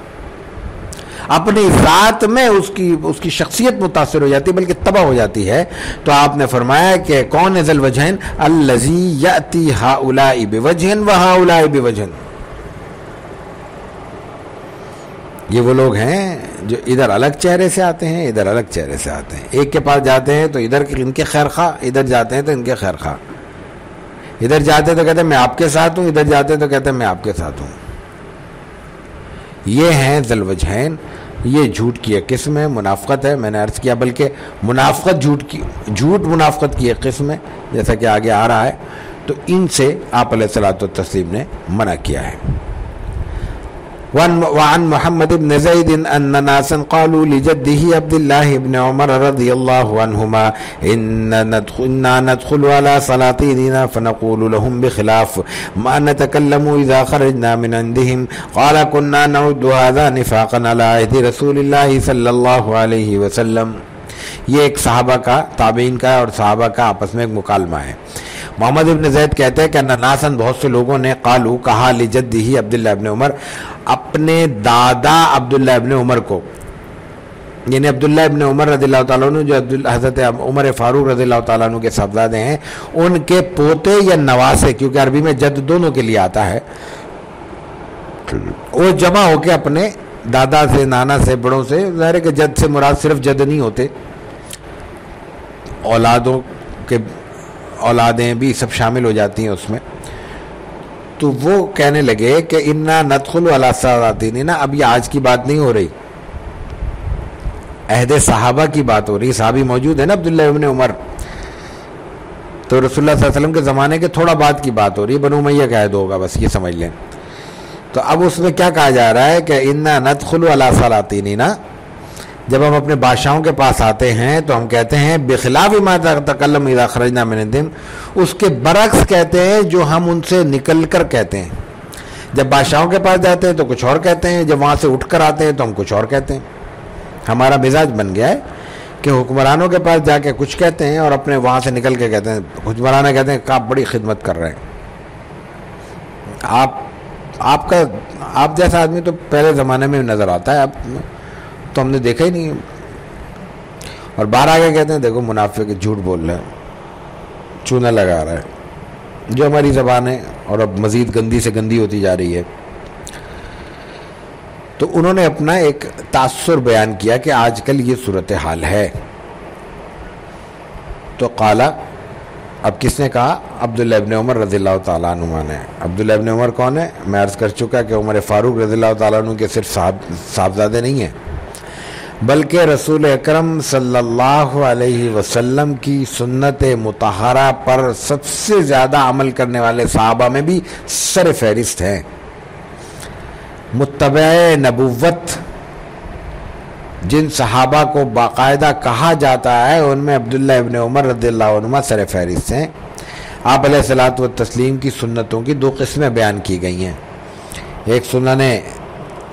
اپنی ذات میں اس کی شخصیت متاثر ہو جاتی ہے، بلکہ تباہ ہو جاتی ہے. تو آپ نے فرمایا کہ کون ہے ذل وجہین؟ الذی یأتی ہؤلاء بوجہ وہؤلاء بوجہ. یہ وہ لوگ ہیں جو ادھر الگ چہرے سے آتے ہیں، ادھر الگ چہرے سے آتے ہیں. ایک کے پاس جاتے ہیں تو ادھر ان کے خیر خواہ، ادھر جاتے ہیں تو ان کے خیر خواہ. ادھر جاتے تو کہتے ہیں میں آپ کے ساتھ ہوں، ادھر جاتے تو کہتے ہیں میں آپ کے ساتھ ہوں. یہ ہیں ذل وجہین. یہ جھوٹ کی ایک قسم ہے، منافقت ہے، میں نے عرض کیا، بلکہ منافقت جھوٹ منافقت کی ایک قسم ہے، جیسا کہ آگے آ رہا ہے. تو ان سے آپ علیہ الصلوۃ والتسلیم نے منع کیا ہے. وعن محمد بن زید ان ناسا قالوا لجده عبد الله بن عمر رضی اللہ عنہما انا ندخل على سلاطیننا فنقول لهم بخلاف ما نتكلم اذا خرجنا من عندهم قال كنا نعد هذا نفاقا على عهد رسول اللہ صلی اللہ علیہ وسلم. یہ ایک صحابہ کا، تابعین کا اور صحابہ کا آپس میں ایک مکالمہ ہے. محمد ابن زید کہتے ہیں کہ ناسن، بہت سے لوگوں نے، قالو کہا، لجدہ عبداللہ ابن عمر، اپنے دادا عبداللہ ابن عمر کو، یعنی عبداللہ ابن عمر رضی اللہ تعالیٰ عنہ جو حضرت عمر فاروق رضی اللہ تعالیٰ عنہ کے صاحبزادے ہیں، ان کے پوتے یا نواسے، کیونکہ عربی میں جد دونوں کے لیے آتا ہے، وہ جمع ہو کے اپنے دادا سے، نانا سے، بڑوں سے، ظاہر ہے کہ جد سے مراد صرف جد نہیں ہوتے، اولادوں کے اولادیں بھی سب شامل ہو جاتی ہیں اس میں. تو وہ کہنے لگے کہ انا ندخل علی سلاطین، نا اب یہ آج کی بات نہیں ہو رہی، عہد صحابہ کی بات ہو رہی. صحابی موجود ہے نا عبداللہ ابن عمر، تو رسول اللہ صلی اللہ علیہ وسلم کے زمانے کے تھوڑا بعد کی بات ہو رہی ہے، بنو امیہ کا عہد ہوگا، بس یہ سمجھ لیں. تو اب اس میں کیا کہا جا رہا ہے کہ انا ندخل علی سلاطیننا، جب ہم اپنے بادشاہوں کے پاس آتے ہیں تو ہم کہتے ہیں بخلاف ما تکلم اذا خرجنا من الدم، اس کے برعکس کہتے ہیں جو ہم ان سے نکل کر کہتے ہیں. جب بادشاہوں کے پاس جاتے ہیں تو کچھ اور کہتے ہیں، جب وہاں سے اٹھ کر آتے ہیں تو ہم کچھ اور کہتے ہیں. ہمارا مزاج بن گیا ہے کہ حکمرانوں کے پاس جا کے کچھ کہتے ہیں اور اپنے وہاں سے نکل کے کہتے ہیں. حکمران کہتے ہیں کہ آپ بڑی خدمت کر رہے ہیں، آپ جیسا آدمی تو پہلے زمانے میں نظر آتا ہے، آپ تو ہم نے دیکھا ہی نہیں ہے. اور باہر آگے کہتے ہیں دیکھو منافق جھوٹ بول رہے ہیں، چونا لگا رہا ہے، جو ہماری زبان ہے اور اب مزید گندی سے گندی ہوتی جا رہی ہے. تو انہوں نے اپنا ایک تاثر بیان کیا کہ آج کل یہ صورتحال ہے. تو قالا، اب کس نے کہا؟ عبداللہ ابن عمر رضی اللہ تعالیٰ عنہ نے. عبداللہ ابن عمر کون ہے؟ میں عرض کر چکا کہ عمر فاروق رضی اللہ تعالیٰ عنہ کے صرف صاحبزادے نہیں ہیں، بلکہ رسول اکرم صلی اللہ علیہ وسلم کی سنت مطہرہ پر سب سے زیادہ عمل کرنے والے صحابہ میں بھی سر فہرست ہیں. متبع نبوت جن صحابہ کو باقاعدہ کہا جاتا ہے ان میں عبداللہ ابن عمر رضی اللہ عنہ سر فہرست ہیں. آپ علیہ الصلوۃ والتسلیم کی سنتوں کی 2 قسمیں بیان کی گئی ہیں، ایک سنن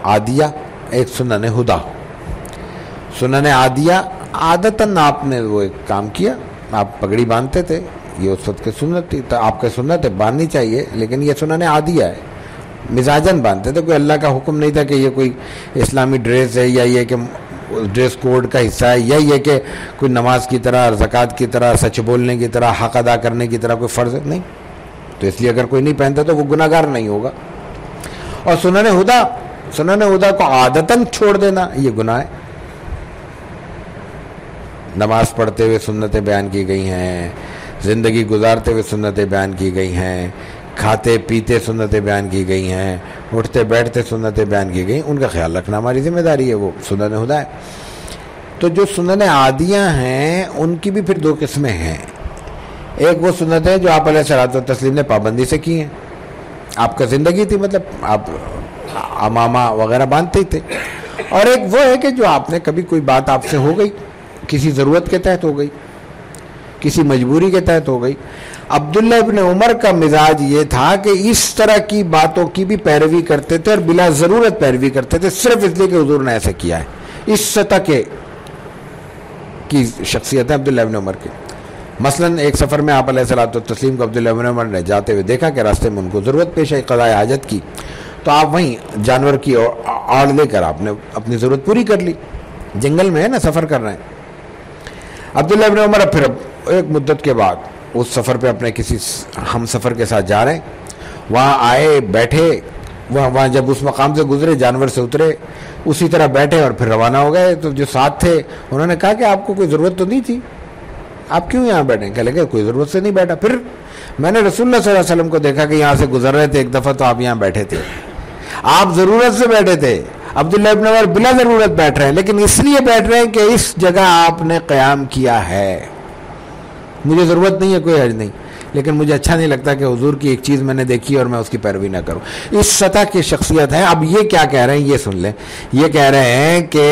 عادیہ، ایک سنن ہدا. سنن عادیہ عادتاً آپ نے وہ ایک کام کیا، آپ پگڑی باندھتے تھے، یہ اس وقت کی سنت تھی، تو آپ کی سنت ہے باندھنی چاہیے، لیکن یہ سنن عادیہ ہے، مزاجن باندھتے تھے. کوئی اللہ کا حکم نہیں تھا کہ یہ کوئی اسلامی ڈریس ہے یا یہ کہ ڈریس کوڈ کا حصہ ہے، یا یہ کہ کوئی نماز کی طرح، زکوٰۃ کی طرح، سچ بولنے کی طرح، حق ادا کرنے کی طرح کوئی فرض نہیں. تو اس لیے اگر کوئی نہیں پہنتا تو وہ گناہ گار نہیں ہوگا. اور سنن ہدا کو عادتاً چھوڑ دینا یہ گناہ ہے. نماز پڑھتے ہوئے سنتیں بیان کی گئی ہیں، زندگی گزارتے ہوئے سنتیں بیان کی گئی ہیں، کھاتے پیتے سنتیں بیان کی گئی ہیں، اٹھتے بیٹھتے سنتیں بیان کی گئی، ان کا خیال رکھنا ہماری ذمہ داری ہے، وہ سنن ہدا ہے. تو جو سنن عادیہ ہیں ان کی بھی پھر 2 قسمیں ہیں. ایک وہ سنتیں جو آپ علیہ الصلوۃ والتسلیم نے پابندی سے کی ہیں، آپ کا زندگی تھی، مطلب آپ امامہ وغیرہ باندھتے ہی تھے. اور ایک وہ ہے کہ جو آپ نے کبھی کوئی بات آپ سے ہو گئی، کسی ضرورت کے تحت ہو گئی، کسی مجبوری کے تحت ہو گئی. عبداللہ ابن عمر کا مزاج یہ تھا کہ اس طرح کی باتوں کی بھی پیروی کرتے تھے اور بلا ضرورت پیروی کرتے تھے، صرف اس لیے کہ حضور نے ایسا کیا ہے. اس سطح کی شخصیت ہے عبداللہ ابن عمر کی. مثلا ایک سفر میں آپ علیہ الصلوۃ والتسلیم کو عبداللہ ابن عمر نے جاتے ہوئے دیکھا کہ راستے میں ان کو ضرورت پیش آئی قضاء حاجت کی، تو آپ وہیں جانور کی آڑ لے کر آپ نے اپنی ضرورت پوری کر لی. جنگل میں ہے نا، سفر کر رہے ہیں. عبداللہ ابن عمر پھر ایک مدت کے بعد اس سفر پہ اپنے کسی ہم سفر کے ساتھ جا رہے ہیں، وہاں آئے، بیٹھے، وہاں جب اس مقام سے گزرے جانور سے اترے، اسی طرح بیٹھے اور پھر روانہ ہو گئے. تو جو ساتھ تھے انہوں نے کہا کہ آپ کو کوئی ضرورت تو نہیں تھی، آپ کیوں یہاں بیٹھے؟ کہنے لگے کوئی ضرورت سے نہیں بیٹھا، پھر میں نے رسول اللہ صلی اللہ علیہ وسلم کو دیکھا کہ یہاں سے گزر رہے تھے ایک دفعہ تو آپ یہاں بیٹھے تھے، آپ ضرورت سے بیٹھے تھے. عبداللہ ابن عمر بلا ضرورت بیٹھ رہے ہیں، لیکن اس لیے بیٹھ رہے ہیں کہ اس جگہ آپ نے قیام کیا ہے. مجھے ضرورت نہیں ہے، کوئی حرج نہیں، لیکن مجھے اچھا نہیں لگتا کہ حضور کی ایک چیز میں نے دیکھی اور میں اس کی پیروی نہ کروں. اس سطح کی شخصیت ہے. اب یہ کیا کہہ رہے ہیں، یہ سن لیں. یہ کہہ رہے ہیں کہ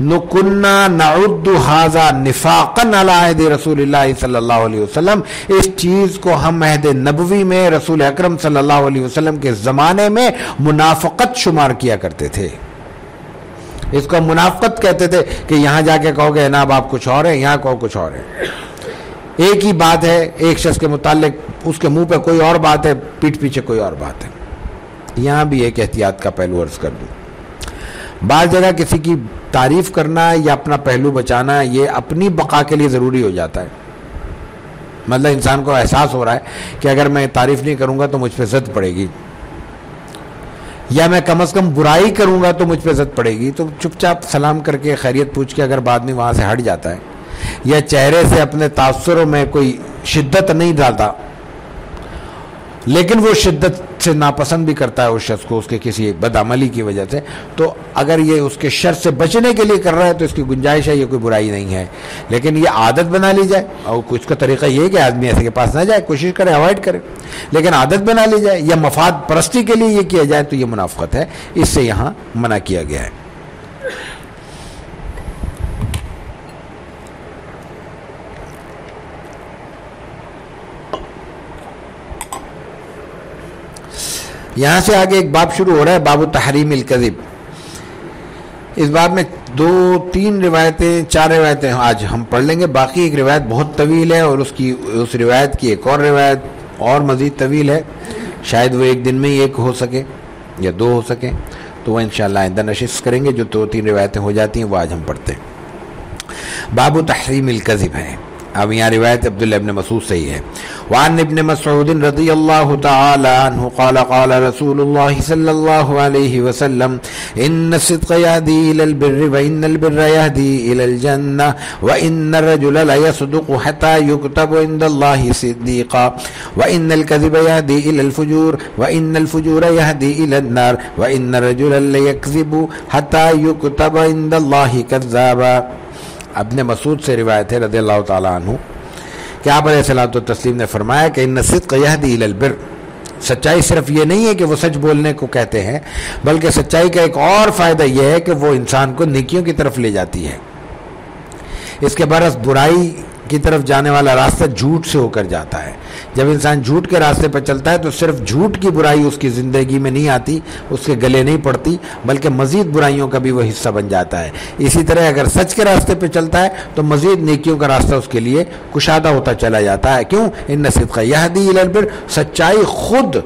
نُكُنَّا نَعُدُّ هَذَا نِفَاقًا عَلَى عَهْدِ رسول اللہ صلی اللہ علیہ وسلم. اس چیز کو ہم عہد نبوی میں رسول اکرم صلی اللہ علیہ وسلم کے زمانے میں منافقت شمار کیا کرتے تھے. اس کو منافقت کہتے تھے کہ یہاں جا کے کہو گے جناب آپ کچھ اور ہیں، یہاں کہو کچھ اور ہے. ایک ہی بات ہے، ایک شخص کے متعلق اس کے منہ پہ کوئی اور بات ہے، پیٹھ پیچھے کوئی اور بات ہے. یہاں بھی ایک احتیاط کا پہلو عرض کر دوں. بعض جگہ کسی کی تعریف کرنا یا اپنا پہلو بچانا یہ اپنی بقا کے لیے ضروری ہو جاتا ہے. مطلب انسان کو احساس ہو رہا ہے کہ اگر میں تعریف نہیں کروں گا تو مجھ پہ زد پڑے گی، یا میں کم از کم برائی کروں گا تو مجھ پہ زد پڑے گی، تو چپ چاپ سلام کر کے خیریت پوچھ کے اگر بعد میں وہاں سے ہٹ جاتا ہے، یا چہرے سے اپنے تاثروں میں کوئی شدت نہیں ڈالتا لیکن وہ شدت سے ناپسند بھی کرتا ہے اس شخص کو اس کے کسی بدعملی کی وجہ سے، تو اگر یہ اس کے شر سے بچنے کے لیے کر رہا ہے تو اس کی گنجائش ہے، یہ کوئی برائی نہیں ہے۔ لیکن یہ عادت بنا لی جائے، اور کچھ کا طریقہ یہ ہے کہ آدمی ایسے کے پاس نہ جائے، کوشش کرے اوائڈ کرے، لیکن عادت بنا لی جائے یا مفاد پرستی کے لیے یہ کیا جائے تو یہ منافقت ہے، اس سے یہاں منع کیا گیا ہے۔ یہاں سے آگے ایک باب شروع ہو رہا ہے، باب تحریم الکذب۔ اس باب میں 4 روایتیں آج ہم پڑھ لیں گے، باقی ایک روایت بہت طویل ہے اور اس روایت کی ایک اور روایت اور مزید طویل ہے، شاید وہ ایک دن میں ہی ایک ہو سکے یا 2 ہو سکیں، تو وہ انشاءاللہ آئندہ نشست کریں گے۔ جو 2-3 روایتیں ہو جاتی ہیں وہ آج ہم پڑھتے ہیں۔ باب تحریم الکذب ہے۔ اب یہاں روایت عبداللہ ابن مسعود سے ہی ہے۔ وعن ابن مسعود رضی اللہ تعالی عنہ قال قال رسول اللہ صلی اللہ علیہ وسلم ان الصدق یہدی الی البر وان البر یہدی الی الجنہ وان الرجل لیصدق حتی یکتب عند اللہ صدیقا وان الکذب یہدی الی الفجور وان الفجور یہدی الی النار وان الرجل لیکذب حتی یکتب عند اللہ کذابا۔ ابن مسعود سے روایت ہے رضی اللہ تعالیٰ عنہ کہ آپ علیہ الصلوۃ والتسلیم نے فرمایا کہ ان الصدق یہدی الی البر، سچائی صرف یہ نہیں ہے کہ وہ سچ بولنے کو کہتے ہیں، بلکہ سچائی کا ایک اور فائدہ یہ ہے کہ وہ انسان کو نیکیوں کی طرف لے جاتی ہے۔ اس کے برعکس برائی کی طرف جانے والا راستہ جھوٹ سے ہو کر جاتا ہے۔ جب انسان جھوٹ کے راستے پر چلتا ہے تو صرف جھوٹ کی برائی اس کی زندگی میں نہیں آتی، اس کے گلے نہیں پڑتی، بلکہ مزید برائیوں کا بھی وہ حصہ بن جاتا ہے۔ اسی طرح اگر سچ کے راستے پہ چلتا ہے تو مزید نیکیوں کا راستہ اس کے لیے کشادہ ہوتا چلا جاتا ہے۔ کیوں؟ ان الصدق یہدی الی البر، سچائی خود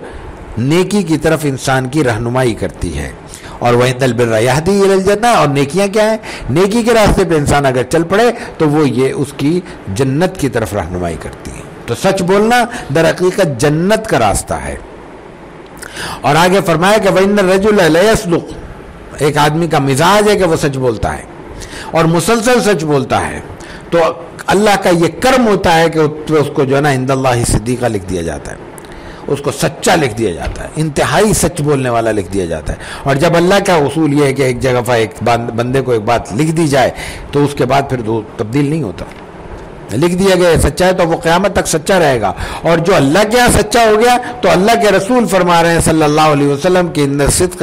نیکی کی طرف انسان کی رہنمائی کرتی ہے۔ اور وَإِنَّ الْبِرَّ يَهْدِي إِلَى الْجَنَّةِ، اور نیکیاں کیا ہیں؟ نیکی کے راستے پہ انسان اگر چل پڑے تو وہ یہ اس کی جنت کی طرف رہنمائی کرتی ہے۔ تو سچ بولنا در حقیقت جنت کا راستہ ہے۔ اور آگے فرمایا کہ وَإِنَّ الرَّجُلَ لَيَصْدُقُ، ایک آدمی کا مزاج ہے کہ وہ سچ بولتا ہے اور مسلسل سچ بولتا ہے، تو اللہ کا یہ کرم ہوتا ہے کہ اس کو جو ہے نا عند اللہ صدیقہ لکھ دیا جاتا ہے، اس کو سچا لکھ دیا جاتا ہے، انتہائی سچ بولنے والا لکھ دیا جاتا ہے۔ اور جب اللہ کا اصول یہ ہے کہ ایک جگہ ایک بندے کو ایک بات لکھ دی جائے تو اس کے بعد پھر تبدیل نہیں ہوتا، لکھ دیا گیا سچا ہے تو وہ قیامت تک سچا رہے گا۔ اور جو اللہ کے یہاں سچا ہو گیا تو اللہ کے رسول فرما رہے ہیں صلی اللہ علیہ وسلم کہ ان الصدق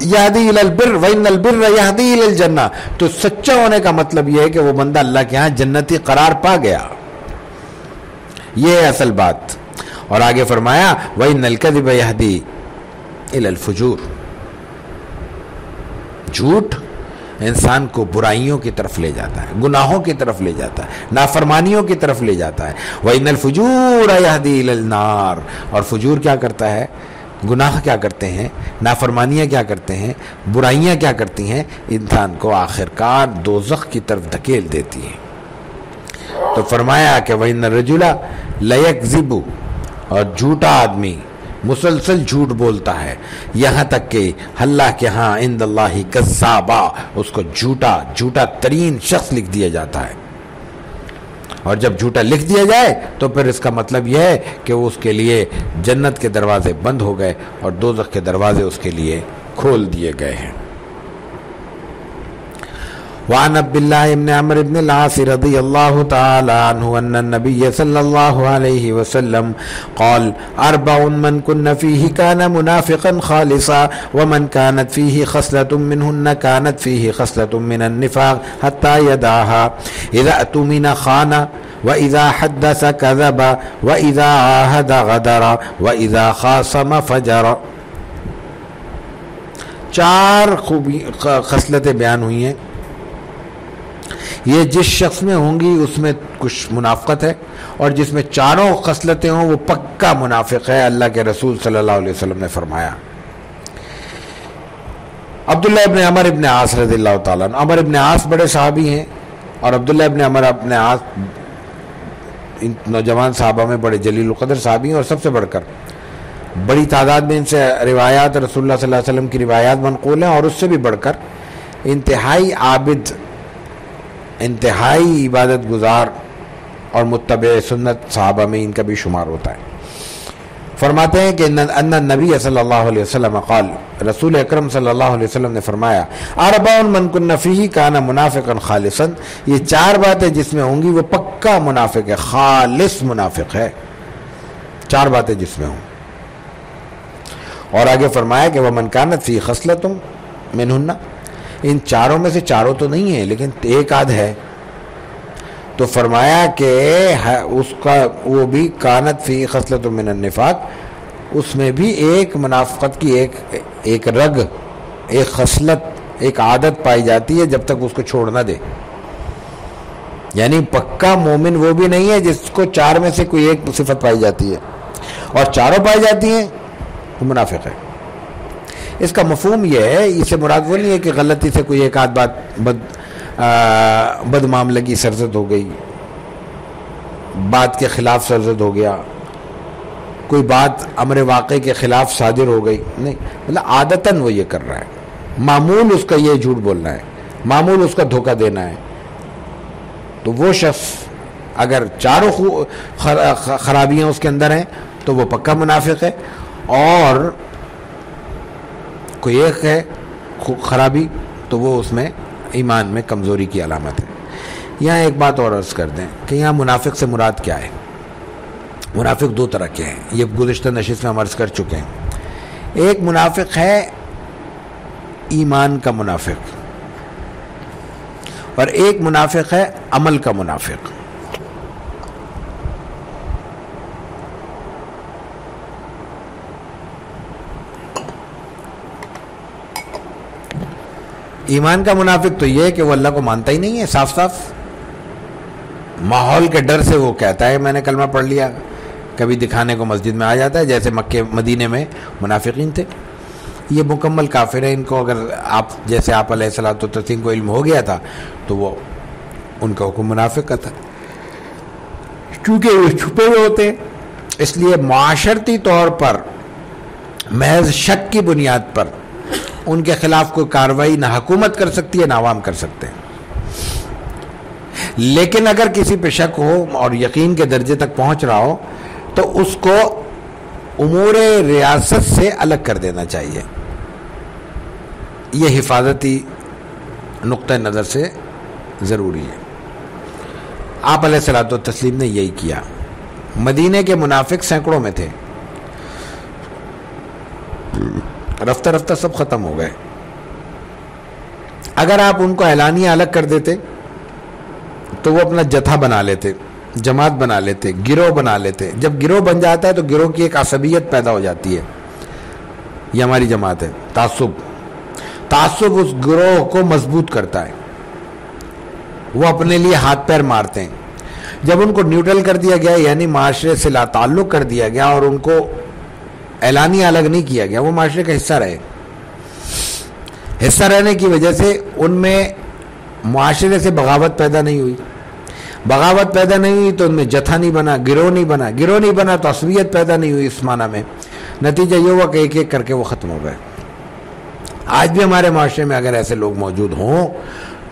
یہدی الی البر وان البر یہدی الی الجنہ، تو سچا ہونے کا مطلب یہ ہے کہ وہ بندہ اللہ کے ہاں جنتی قرار پا گیا، یہ ہے اصل بات۔ اور آگے فرمایا وَإِنَّ الْكَذِبَ يَهْدِي إِلَى الْفُجُورِ، جھوٹ انسان کو برائیوں کی طرف لے جاتا ہے، گناہوں کی طرف لے جاتا ہے، نافرمانیوں کی طرف لے جاتا ہے۔ وَإِنَّ الْفُجُورَ يَهْدِي إِلَى النَّارِ، اور فجور کیا کرتا ہے؟ گناہ کیا کرتے ہیں؟ نافرمانیاں کیا کرتے ہیں؟ برائیاں کیا کرتی ہیں؟ انسان کو آخرکار دوزخ کی طرف دھکیل دیتی ہیں۔ تو فرمایا کہ وَإِنَّ الرَّجُلَ لَيَكْذِبُ، اور جھوٹا آدمی مسلسل جھوٹ بولتا ہے یہاں تک کہ اللہ کے ہاں عند اللہ کذابا، اس کو جھوٹا ترین شخص لکھ دیا جاتا ہے۔ اور جب جھوٹا لکھ دیا جائے تو پھر اس کا مطلب یہ ہے کہ اس کے لیے جنت کے دروازے بند ہو گئے اور دوزخ کے دروازے اس کے لیے کھول دیے گئے ہیں۔ وعن عبد الله بن عمرو بن العاص رضي الله تعالى عنه أن النبي صلى الله عليه وسلم قال 4 من كن فيه كان منافقا خالصا ومن كانت فيه خصلة منهن كانت فيه خصلة من النفاق حتى يدعها إذا اؤتمن خان وإذا حدث كذب وإذا عاهد غدر وإذا خاصم فجر۔ 4 خصلتیں بیان ہوئی ہیں، یہ جس شخص میں ہوں گی اس میں کچھ منافقت ہے، اور جس میں 4 خصلتیں ہوں وہ پکا منافق ہے، اللہ کے رسول صلی اللہ علیہ وسلم نے فرمایا۔ عبداللہ ابن عمر ابن عاص رضی اللہ تعالیٰ عنہ، عمر ابن عاص بڑے صحابی ہیں، اور عبداللہ ابن عمر ابن عاص ان نوجوان صحابہ میں بڑے جلیل القدر صحابی ہیں، اور سب سے بڑھ کر بڑی تعداد میں ان سے روایات رسول اللہ صلی اللہ علیہ وسلم کی روایات منقول ہیں، اور اس سے بھی بڑھ کر انتہائی عابد، انتہائی عبادت گزار اور متبع سنت صحابہ میں ان کا بھی شمار ہوتا ہے۔ فرماتے ہیں کہ ان النبی صلی اللہ علیہ وسلم قال، رسول اکرم صلی اللہ علیہ وسلم نے فرمایا، اربع من کن فیہ کان منافقا خالصا، یہ 4 باتیں جس میں ہوں گی وہ پکا منافق ہے، خالص منافق ہے، 4 باتیں جس میں ہوں۔ اور آگے فرمایا کہ ومن کانت فیہ خصلۃ منہن، ان 4 میں سے 4 تو نہیں ہیں لیکن ایک آدھ ہے، تو فرمایا کہ اس کا وہ بھی کانت فی خصلۃ من النفاق، اس میں بھی ایک منافقت کی ایک رگ، ایک خصلت، ایک عادت پائی جاتی ہے جب تک اس کو چھوڑ نہ دے۔ یعنی پکا مومن وہ بھی نہیں ہے جس کو 4 میں سے کوئی ایک صفت پائی جاتی ہے اور 4 پائی جاتی ہیں، وہ منافق ہے۔ اس کا مفہوم یہ ہے، اسے مراد وہ نہیں ہے کہ غلطی سے کوئی ایک آدھ بات بد معاملگی سرزد ہو گئی، بات کے خلاف سرزد ہو گیا، کوئی بات امر واقع کے خلاف صادر ہو گئی، نہیں، مطلب عادتاً وہ یہ کر رہا ہے، معمول اس کا یہ جھوٹ بولنا ہے، معمول اس کا دھوکہ دینا ہے، تو وہ شخص اگر 4 خرابیاں اس کے اندر ہیں تو وہ پکا منافق ہے، اور کوئی ایک ہے خرابی تو وہ اس میں ایمان میں کمزوری کی علامت ہے۔ یہاں ایک بات اور عرض کر دیں کہ یہاں منافق سے مراد کیا ہے؟ منافق 2 طرح کے ہیں، یہ گزشتہ نشست میں ہم عرض کر چکے ہیں۔ ایک منافق ہے ایمان کا منافق، اور ایک منافق ہے عمل کا منافق۔ ایمان کا منافق تو یہ ہے کہ وہ اللہ کو مانتا ہی نہیں ہے، صاف صاف ماحول کے ڈر سے وہ کہتا ہے میں نے کلمہ پڑھ لیا، کبھی دکھانے کو مسجد میں آ جاتا ہے، جیسے مکہ مدینے میں منافقین تھے۔ یہ مکمل کافر ہے، ان کو اگر آپ علیہ الصلوۃ والتسلیم کو علم ہو گیا تھا تو وہ ان کا حکم منافق کا تھا، کیونکہ وہ چھپے ہوئے ہوتے ہیں۔ اس لیے معاشرتی طور پر محض شک کی بنیاد پر ان کے خلاف کوئی کارروائی نہ حکومت کر سکتی ہے نہ عوام کر سکتے ہیں، لیکن اگر کسی پہ شک ہو اور یقین کے درجے تک پہنچ رہا ہو تو اس کو امور ریاست سے الگ کر دینا چاہیے۔ یہ حفاظتی نقطہ نظر سے ضروری ہے۔ آپ علیہ الصلوۃ والتسلیم نے یہی کیا۔ مدینے کے منافق سینکڑوں میں تھے، رفتہ رفتہ سب ختم ہو گئے۔ اگر آپ ان کو اعلانیہ الگ کر دیتے تو وہ اپنا جتھا بنا لیتے، جماعت بنا لیتے، گروہ بنا لیتے۔ جب گروہ بن جاتا ہے تو گروہ کی ایک عصبیت پیدا ہو جاتی ہے، یہ ہماری جماعت ہے، تعصب اس گروہ کو مضبوط کرتا ہے، وہ اپنے لیے ہاتھ پیر مارتے ہیں۔ جب ان کو نیوٹرل کر دیا گیا، یعنی معاشرے سے لا تعلق کر دیا گیا اور ان کو اعلانیہ الگ نہیں کیا گیا، وہ معاشرے کا حصہ رہے۔ حصہ رہنے کی وجہ سے ان میں معاشرے سے بغاوت پیدا نہیں ہوئی، بغاوت پیدا نہیں ہوئی تو ان میں جتھا نہیں بنا، گروہ نہیں بنا تو عصبیت پیدا نہیں ہوئی اس معنی میں۔ نتیجہ یہ ہوا کہ ایک ایک کر کے وہ ختم ہو گئے۔ آج بھی ہمارے معاشرے میں اگر ایسے لوگ موجود ہوں،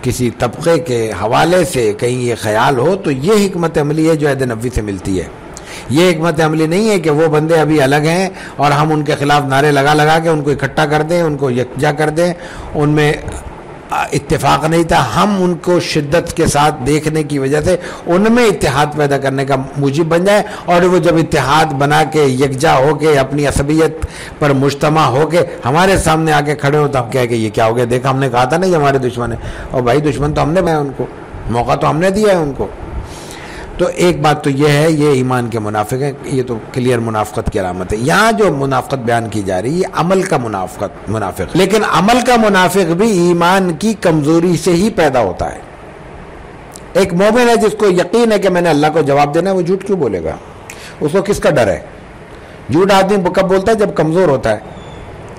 کسی طبقے کے حوالے سے کہیں یہ خیال ہو، تو یہ حکمت عملی ہے جو عہد نبوی سے ملتی ہے۔ یہ حکمت عملی نہیں ہے کہ وہ بندے ابھی الگ ہیں اور ہم ان کے خلاف نعرے لگا کے ان کو اکٹھا کر دیں، ان کو یکجا کر دیں۔ ان میں اتفاق نہیں تھا، ہم ان کو شدت کے ساتھ دیکھنے کی وجہ سے ان میں اتحاد پیدا کرنے کا موجب بن جائے، اور وہ جب اتحاد بنا کے یکجا ہو کے اپنی عصبیت پر مجتمع ہو کے ہمارے سامنے آ کے کھڑے ہو تو ہم کہہ کہ یہ کیا ہو گیا، دیکھا ہم نے کہا تھا نا یہ ہمارے دشمن ہے، اور بھائی دشمن تو ہم نے بنایا، ان کو موقع تو ہم نے دیا ہے ان کو۔ تو ایک بات تو یہ ہے، یہ ایمان کے منافق ہیں، یہ تو کلیئر منافقت کی علامت ہے۔ یہاں جو منافقت بیان کی جا رہی ہے یہ عمل کا منافق، لیکن عمل کا منافق بھی ایمان کی کمزوری سے ہی پیدا ہوتا ہے۔ ایک مومن ہے جس کو یقین ہے کہ میں نے اللہ کو جواب دینا ہے، وہ جھوٹ کیوں بولے گا؟ اس کو کس کا ڈر ہے؟ جھوٹ آدمی کب بولتا ہے؟ جب کمزور ہوتا ہے۔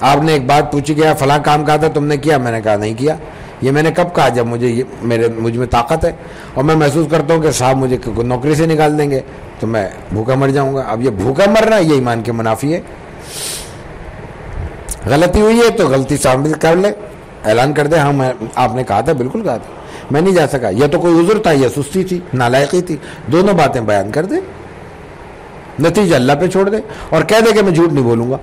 آپ نے ایک بات پوچھی گیا فلاں کام کہا تھا تم نے کیا؟ میں نے کہا نہیں کیا۔ یہ میں نے کب کہا؟ جب مجھ میں طاقت ہے اور میں محسوس کرتا ہوں کہ صاحب مجھے نوکری سے نکال دیں گے تو میں بھوکا مر جاؤں گا۔ اب یہ بھوکا مرنا یہ ایمان کے منافی ہے۔ غلطی ہوئی ہے تو غلطی شامل کر لے, اعلان کر دے ہاں آپ نے کہا تھا, بالکل کہا تھا, میں نہیں جا سکا, یا تو کوئی عذر تھا یا سستی تھی, نالائقی تھی, دونوں باتیں بیان کر دے, نتیجہ اللہ پہ چھوڑ دے اور کہہ دے کہ میں جھوٹ نہیں بولوں گا.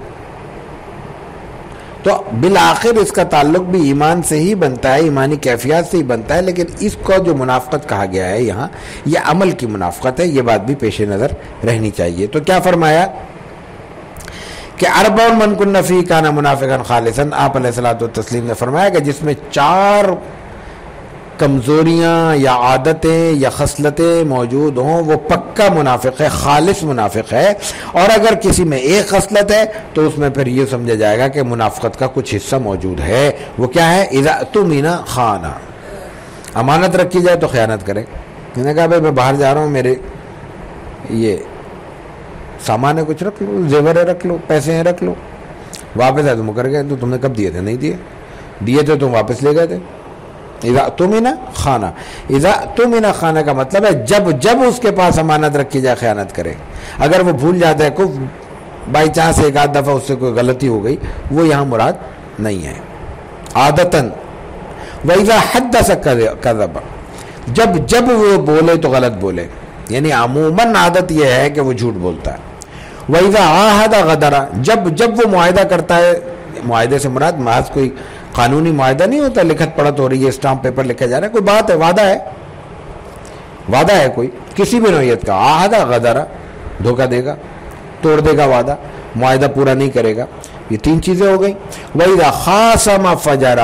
تو بالآخر اس کا تعلق بھی ایمان سے ہی بنتا ہے, ایمانی کیفیات سے ہی بنتا ہے, لیکن اس کو جو منافقت کہا گیا ہے یہاں, یہ عمل کی منافقت ہے, یہ بات بھی پیش نظر رہنی چاہیے. تو کیا فرمایا کہ اربع من کن فیہ کان منافقا خالصا, آپ علیہ الصلوۃ والتسلیم نے فرمایا کہ جس میں 4 کمزوریاں یا عادتیں یا خصلتیں موجود ہوں وہ پکا منافق ہے, خالص منافق ہے. اور اگر کسی میں ایک خصلت ہے تو اس میں پھر یہ سمجھا جائے گا کہ منافقت کا کچھ حصہ موجود ہے. وہ کیا ہے؟ اذا اؤتمن خان, امانت رکھی جائے تو خیانت کرے. میں نے کہا بھائی میں باہر جا رہا ہوں, میرے یہ سامان ہے, کچھ رکھ لو, زیور ہے رکھ لو, پیسے ہیں رکھ لو, واپس آئے تو مکر گئے, تو تم نے کب دیے تھے؟ نہیں دیے تھے تم واپس لے گئے تھے. اذا اؤتمن خانہ, اذا اؤتمن خانہ کا مطلب ہے جب اس کے پاس امانت رکھی جائے خیانت کرے. اگر وہ بھول جاتا ہے, کوئی بائی چانس ایک آدھ دفعہ اس سے کوئی غلطی ہو گئی, وہ یہاں مراد نہیں ہے عادتاً. وَإِذَا حَدَّثَ كَذَبَ, جب وہ بولے تو غلط بولے, یعنی عموماً عادت یہ ہے کہ وہ جھوٹ بولتا ہے. وَإِذَا عَاهَدَ غَدَرَ, جب وہ معاہدہ کرتا ہے, معاہدے سے مراد محض کوئی قانونی معاہدہ نہیں ہوتا, لکھت پڑھت ہو رہی ہے, اسٹامپ پیپر لکھا جا رہا ہے, کوئی بات ہے, وعدہ ہے کوئی کسی بھی نوعیت کا, عَاهَدَ غَدَرَ, دھوکہ دے گا, توڑ دے گا وعدہ, معاہدہ پورا نہیں کرے گا. یہ 3 چیزیں ہو گئیں. وَإِذَا خَاصَمَ فَجَرَ,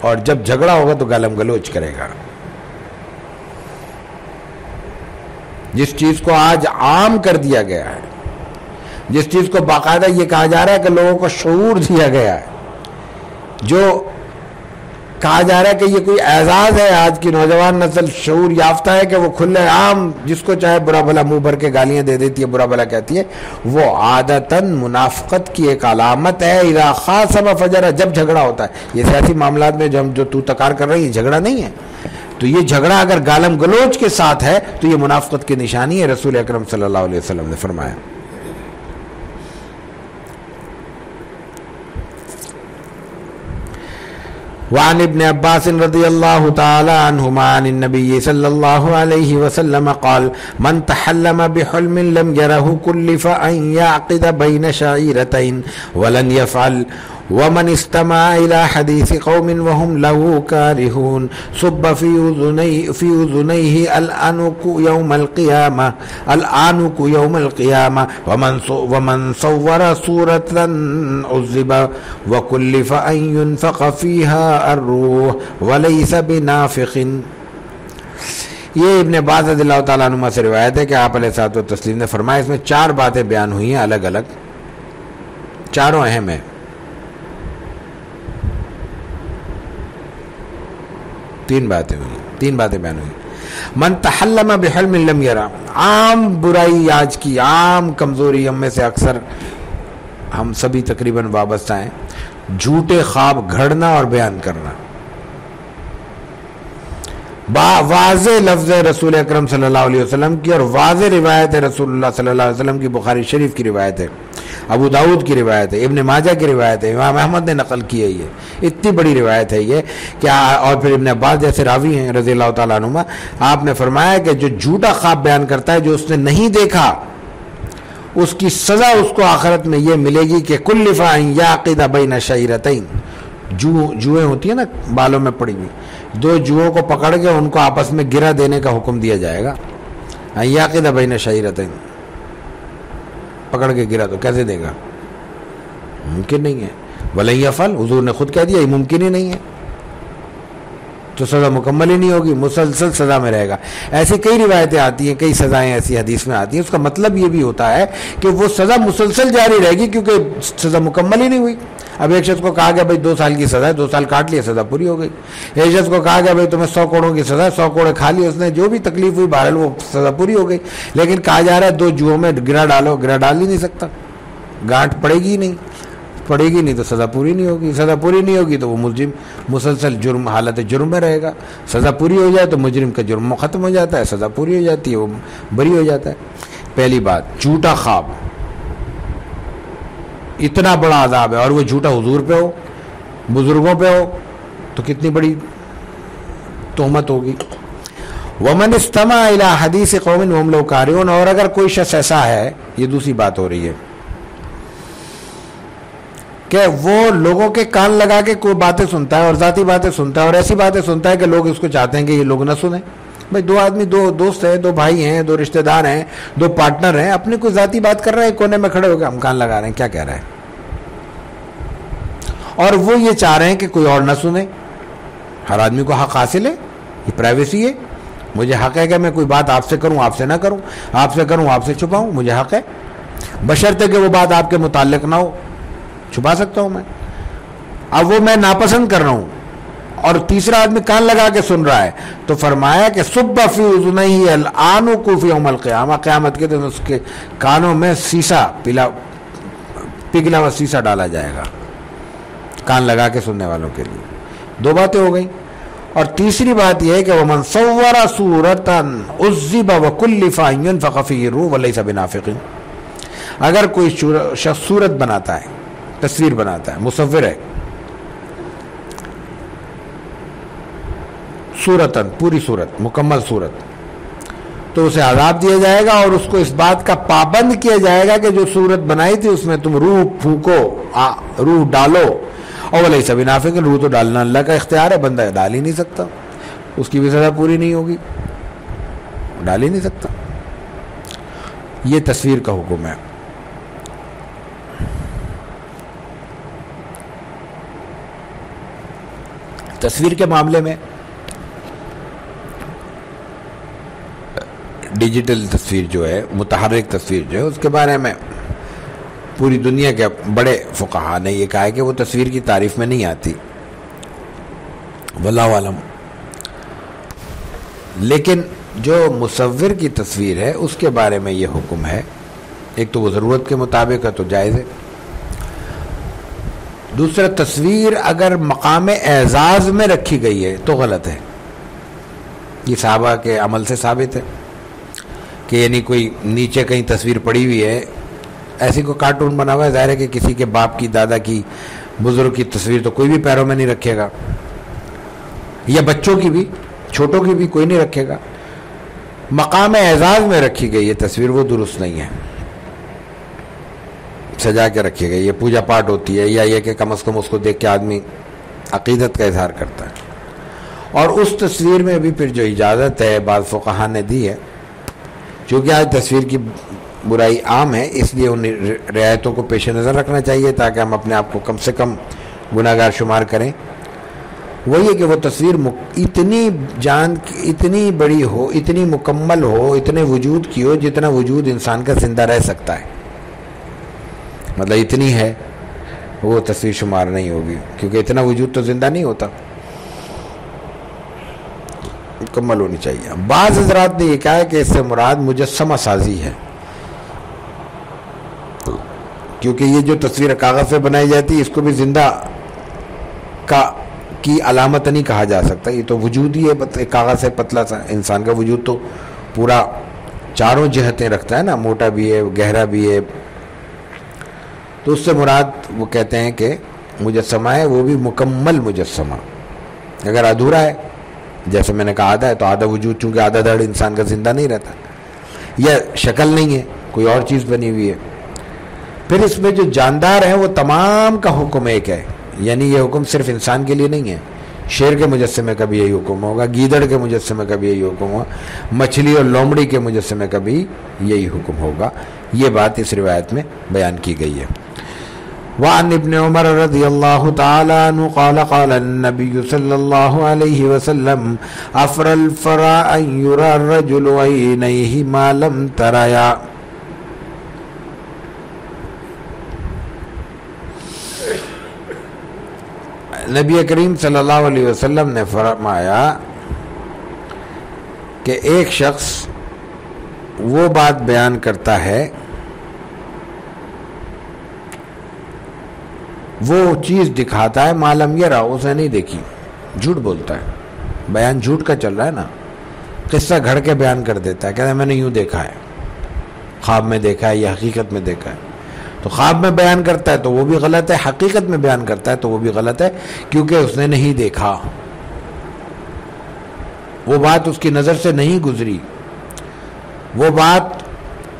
اور جب جھگڑا ہوگا تو گالم گلوچ کرے گا. جس چیز کو آج عام کر دیا گیا ہے, جس چیز کو باقاعدہ یہ کہا جا رہا ہے کہ لوگوں کو شعور دیا گیا ہے, جو کہا جا رہا ہے کہ یہ کوئی اعزاز ہے, آج کی نوجوان نسل شعور یافتہ ہے کہ وہ کھلے عام جس کو چاہے برا بھلا منہ بھر کے گالیاں دے دیتی ہے, برا بھلا کہتی ہے, وہ عادتاً منافقت کی ایک علامت ہے. اذا خاصم فجر, جب جھگڑا ہوتا ہے. یہ سیاسی معاملات میں جو تو تکار کر رہے ہیں, یہ جھگڑا نہیں ہے. تو یہ جھگڑا اگر گالم گلوچ کے ساتھ ہے تو یہ منافقت کی نشانی ہے, رسول اکرم صلی اللہ علیہ وسلم نے فرمایا. وعن ابن عباس رضی اللہ تعالی عنہما عن النبی صلی اللہ علیہ وسلم قال من تحلم بحلم لم يره كلف ان يعقد بين شعيرتين ولن يفعل ومن استمع إلى حديث قوم وهم له كارهون صب في أذنيه العنق يوم القيامة ومن صور صورة عذب وكلف أن ينفق فيها الروح وليس بنافق. یہ ابن عباس رضی اللہ تعالیٰ عنہ سے روایت ہے کہ آپ علیہ الصلوۃ والتسلیم نے فرمایا, اس میں 4 باتیں بیان ہوئی ہیں الگ الگ, چاروں اہم ہیں. 3 باتیں بیان ہوئی. من تحلم بحلم لم یرا, عام برائی آج کی, عام کمزوری ہم میں سے اکثر ہم سبھی تقریباً وابستہ ہیں, جھوٹے خواب گھڑنا اور بیان کرنا. واضح لفظ رسول اکرم صلی اللہ علیہ وسلم کی اور واضح روایت ہے رسول اللہ صلی اللہ علیہ وسلم کی, بخاری شریف کی روایت ہے, ابو داؤد کی روایت ہے, ابن ماجہ کی روایت ہے, امام احمد نے نقل کی ہے. یہ اتنی بڑی روایت ہے یہ کہ, اور پھر ابن عباس جیسے راوی ہیں رضی اللہ تعالیٰ عنہما, آپ نے فرمایا کہ جو جھوٹا خواب بیان کرتا ہے, جو اس نے نہیں دیکھا, اس کی سزا اس کو آخرت میں یہ ملے گی کہ کلف ان یعقد بین شعیرتین, جوئیں ہوتی ہیں نا بالوں میں پڑی ہوئی, 2 جوؤں کو پکڑ کے ان کو آپس میں گرا دینے کا حکم دیا جائے گا. ان یعقد بین شعیرتین, پکڑ کے گرا تو کیسے دے گا؟ ممکن نہیں ہے. ولن یفعل, حضور نے خود کہہ دیا یہ ممکن ہی نہیں ہے, تو سزا مکمل ہی نہیں ہوگی, مسلسل سزا میں رہے گا. ایسی کئی روایتیں آتی ہیں, کئی سزائیں ایسی حدیث میں آتی ہیں. اس کا مطلب یہ بھی ہوتا ہے کہ وہ سزا مسلسل جاری رہے گی کیونکہ سزا مکمل ہی نہیں ہوئی. اب ایک شخص کو کہا گیا بھائی 2 سال کی سزا ہے, 2 سال کاٹ لیا, سزا پوری ہو گئی. ایک شخص کو کہا گیا بھائی تمہیں 100 کروڑوں کی سزا ہے, 100 کروڑ کھا لی اس نے, جو بھی تکلیف ہوئی بہرحال وہ سزا پوری ہو گئی. لیکن کہا جا رہا ہے 2 جوؤں میں گرا ڈالو, گرا ڈال ہی نہیں سکتا, گانٹھ پڑے گی نہیں تو سزا پوری نہیں ہوگی. سزا پوری نہیں ہوگی تو وہ مجرم مسلسل جرم, حالت جرم میں رہے گا. سزا پوری ہو جائے تو مجرم کا جرم ختم ہو جاتا ہے, سزا پوری ہو جاتی ہے, وہ بری ہو جاتا ہے. پہلی بات, جھوٹا خواب. اتنا بڑا عذاب ہے، اور وہ جھوٹا حضور پہ ہو، بزرگوں پہ ہو، تو کتنی بڑی تہمت ہوگی۔ ومن استمع الى حدیث قوم وهم له کارہون، اور اگر کوئی شخص ایسا ہے، یہ دوسری بات ہو رہی ہے کہ وہ لوگوں کے کان لگا کے کوئی باتیں سنتا ہے اور ذاتی باتیں سنتا ہے اور ایسی باتیں سنتا ہے کہ لوگ اس کو چاہتے ہیں کہ یہ لوگ نہ سنیں۔ بھائی دو آدمی، دو دوست ہیں، دو بھائی ہیں، دو رشتہ دار ہیں، دو پارٹنر ہیں، اپنی کوئی ذاتی بات کر رہے ہیں، کونے میں کھڑے ہو کے ہم کان لگا رہے ہیں، کیا کہہ رہے ہیں، اور وہ یہ چاہ رہے ہیں کہ کوئی اور نہ سنے۔ ہر آدمی کو حق حاصل ہے، یہ پرائیویسی ہے، مجھے حق ہے کہ میں کوئی بات آپ سے کروں، آپ سے نہ کروں، آپ سے کروں، آپ سے چھپاؤں، مجھے حق ہے، بشرطے کہ وہ بات آپ کے متعلق نہ ہو، چھپا سکتا ہوں میں۔ اب وہ میں ناپسند کر رہا ہوں اور تیسرا آدمی کان لگا کے سن رہا ہے، تو فرمایا کہ صب فی اذنیہ العنق فی یوم القیامہ، قیامت کے دن اس کے کانوں میں سیسا، پگھلا ہوا سیسا ڈالا جائے گا کان لگا کے سننے والوں کے لیے۔ دو باتیں ہو گئیں، اور تیسری بات یہ ہے کہ ومن صور صورتا عذب وکلف ان ينفخ فیہ الروح وليس بنافق، اگر کوئی شخص صورت بناتا ہے، تصویر بناتا ہے، مصور ہے، صورتاً، پوری صورت، مکمل صورت، تو اسے عذاب دیا جائے گا، اور اس کو اس بات کا پابند کیا جائے گا کہ جو صورت بنائی تھی اس میں تم روح پھونکو، روح ڈالو، اور ولیس بنافق، روح تو ڈالنا اللہ کا اختیار ہے، بندہ ڈال ہی نہیں سکتا، اس کی بھی سزا پوری نہیں ہوگی، ڈال ہی نہیں سکتا۔ یہ تصویر کا حکم ہے۔ تصویر کے معاملے میں ڈیجیٹل تصویر جو ہے، متحرک تصویر جو ہے، اس کے بارے میں پوری دنیا کے بڑے فقہا نے یہ کہا ہے کہ وہ تصویر کی تعریف میں نہیں آتی، واللہ عالم۔ لیکن جو مصور کی تصویر ہے اس کے بارے میں یہ حکم ہے، ایک تو وہ ضرورت کے مطابق ہے تو جائز ہے، دوسرا تصویر اگر مقام اعزاز میں رکھی گئی ہے تو غلط ہے۔ یہ صحابہ کے عمل سے ثابت ہے کہ یعنی کوئی نیچے کہیں تصویر پڑی ہوئی ہے، ایسی کوئی کارٹون بنا ہوا ہے، ظاہر ہے کہ کسی کے باپ کی، دادا کی، بزرگ کی تصویر تو کوئی بھی پیروں میں نہیں رکھے گا، یا بچوں کی بھی، چھوٹوں کی بھی کوئی نہیں رکھے گا۔ مقام اعزاز میں رکھی گئی یہ تصویر، وہ درست نہیں ہے، سجا کے رکھی گئی، یہ پوجا پاٹ ہوتی ہے، یا یہ کہ کم از کم اس کو دیکھ کے آدمی عقیدت کا اظہار کرتا ہے۔ اور اس تصویر میں بھی پھر جو اجازت ہے بعض فقہا نے دی ہے، چونکہ آج تصویر کی برائی عام ہے، اس لیے ان رعایتوں کو پیش نظر رکھنا چاہیے تاکہ ہم اپنے آپ کو کم سے کم گناہگار شمار کریں۔ وہ یہ کہ وہ تصویر اتنی اتنی بڑی ہو، اتنی مکمل ہو، اتنے وجود کی ہو جتنا وجود انسان کا زندہ رہ سکتا ہے، مطلب اتنی ہے، وہ تصویر شمار نہیں ہوگی، کیونکہ اتنا وجود تو زندہ نہیں ہوتا، مکمل ہونی چاہیے۔ بعض حضرات نے یہ کہا ہے کہ اس سے مراد مجسمہ سازی ہے، کیونکہ یہ جو تصویر کاغذ سے بنائی جاتی ہے اس کو بھی زندہ کی علامت نہیں کہا جا سکتا، یہ تو وجود ہی ہے، کاغذ سے پتلا سا، انسان کا وجود تو پورا چاروں جہتیں رکھتا ہے نا، موٹا بھی ہے، گہرا بھی ہے، تو اس سے مراد وہ کہتے ہیں کہ مجسمہ ہے، وہ بھی مکمل مجسمہ۔ اگر ادھورا ہے، جیسے میں نے کہا آدھا ہے، تو آدھا وجود، چونکہ آدھا دھڑ انسان کا زندہ نہیں رہتا، یا شکل نہیں ہے، کوئی اور چیز بنی ہوئی ہے۔ پھر اس میں جو جاندار ہیں وہ تمام کا حکم ایک ہے، یعنی یہ حکم صرف انسان کے لیے نہیں ہے، شیر کے مجسمے کا بھی یہی حکم ہوگا، گیدڑ کے مجسمے کا بھی یہی حکم ہوگا، مچھلی اور لومڑی کے مجسمے کا بھی یہی حکم ہوگا۔ یہ بات اس روایت میں بیان کی گئی ہے۔ وعن ابن عمر رضی اللہ تعالی عنہ قال قال النبی صلی اللہ علیہ وسلم افر الفرا ان یرى الرجل عینیہ ما لم تریا۔ نبی کریم صلی اللہ علیہ وسلم نے فرمایا کہ ایک شخص وہ بات بیان کرتا ہے، وہ چیز دکھاتا ہے معلوم یہ رہا اسے نہیں دیکھی، جھوٹ بولتا ہے، بیان جھوٹ کا چل رہا ہے نا، قصہ گھڑ کے بیان کر دیتا ہے، کہتا ہے میں نے یوں دیکھا ہے، خواب میں دیکھا ہے یا حقیقت میں دیکھا ہے، تو خواب میں بیان کرتا ہے تو وہ بھی غلط ہے، حقیقت میں بیان کرتا ہے تو وہ بھی غلط ہے، کیونکہ اس نے نہیں دیکھا، وہ بات اس کی نظر سے نہیں گزری، وہ بات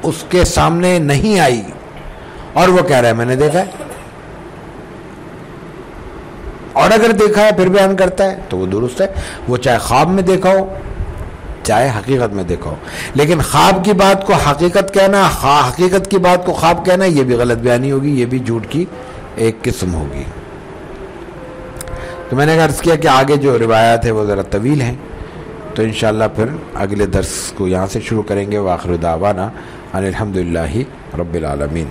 اس کے سامنے نہیں آئی، اور وہ کہہ رہا ہے میں نے دیکھا ہے، اور اگر دیکھا ہے پھر بیان کرتا ہے تو وہ درست ہے، وہ چاہے خواب میں دیکھا ہو چاہے حقیقت میں دیکھا ہو۔ لیکن خواب کی بات کو حقیقت کہنا، حقیقت کی بات کو خواب کہنا، یہ بھی غلط بیانی ہوگی، یہ بھی جھوٹ کی ایک قسم ہوگی۔ تو میں نے عرض کیا کہ آگے جو روایات ہے وہ ذرا طویل ہیں، تو انشاءاللہ پھر اگلے درس کو یہاں سے شروع کریں گے۔ وآخر دعوانا ان الحمدللہ رب العالمین۔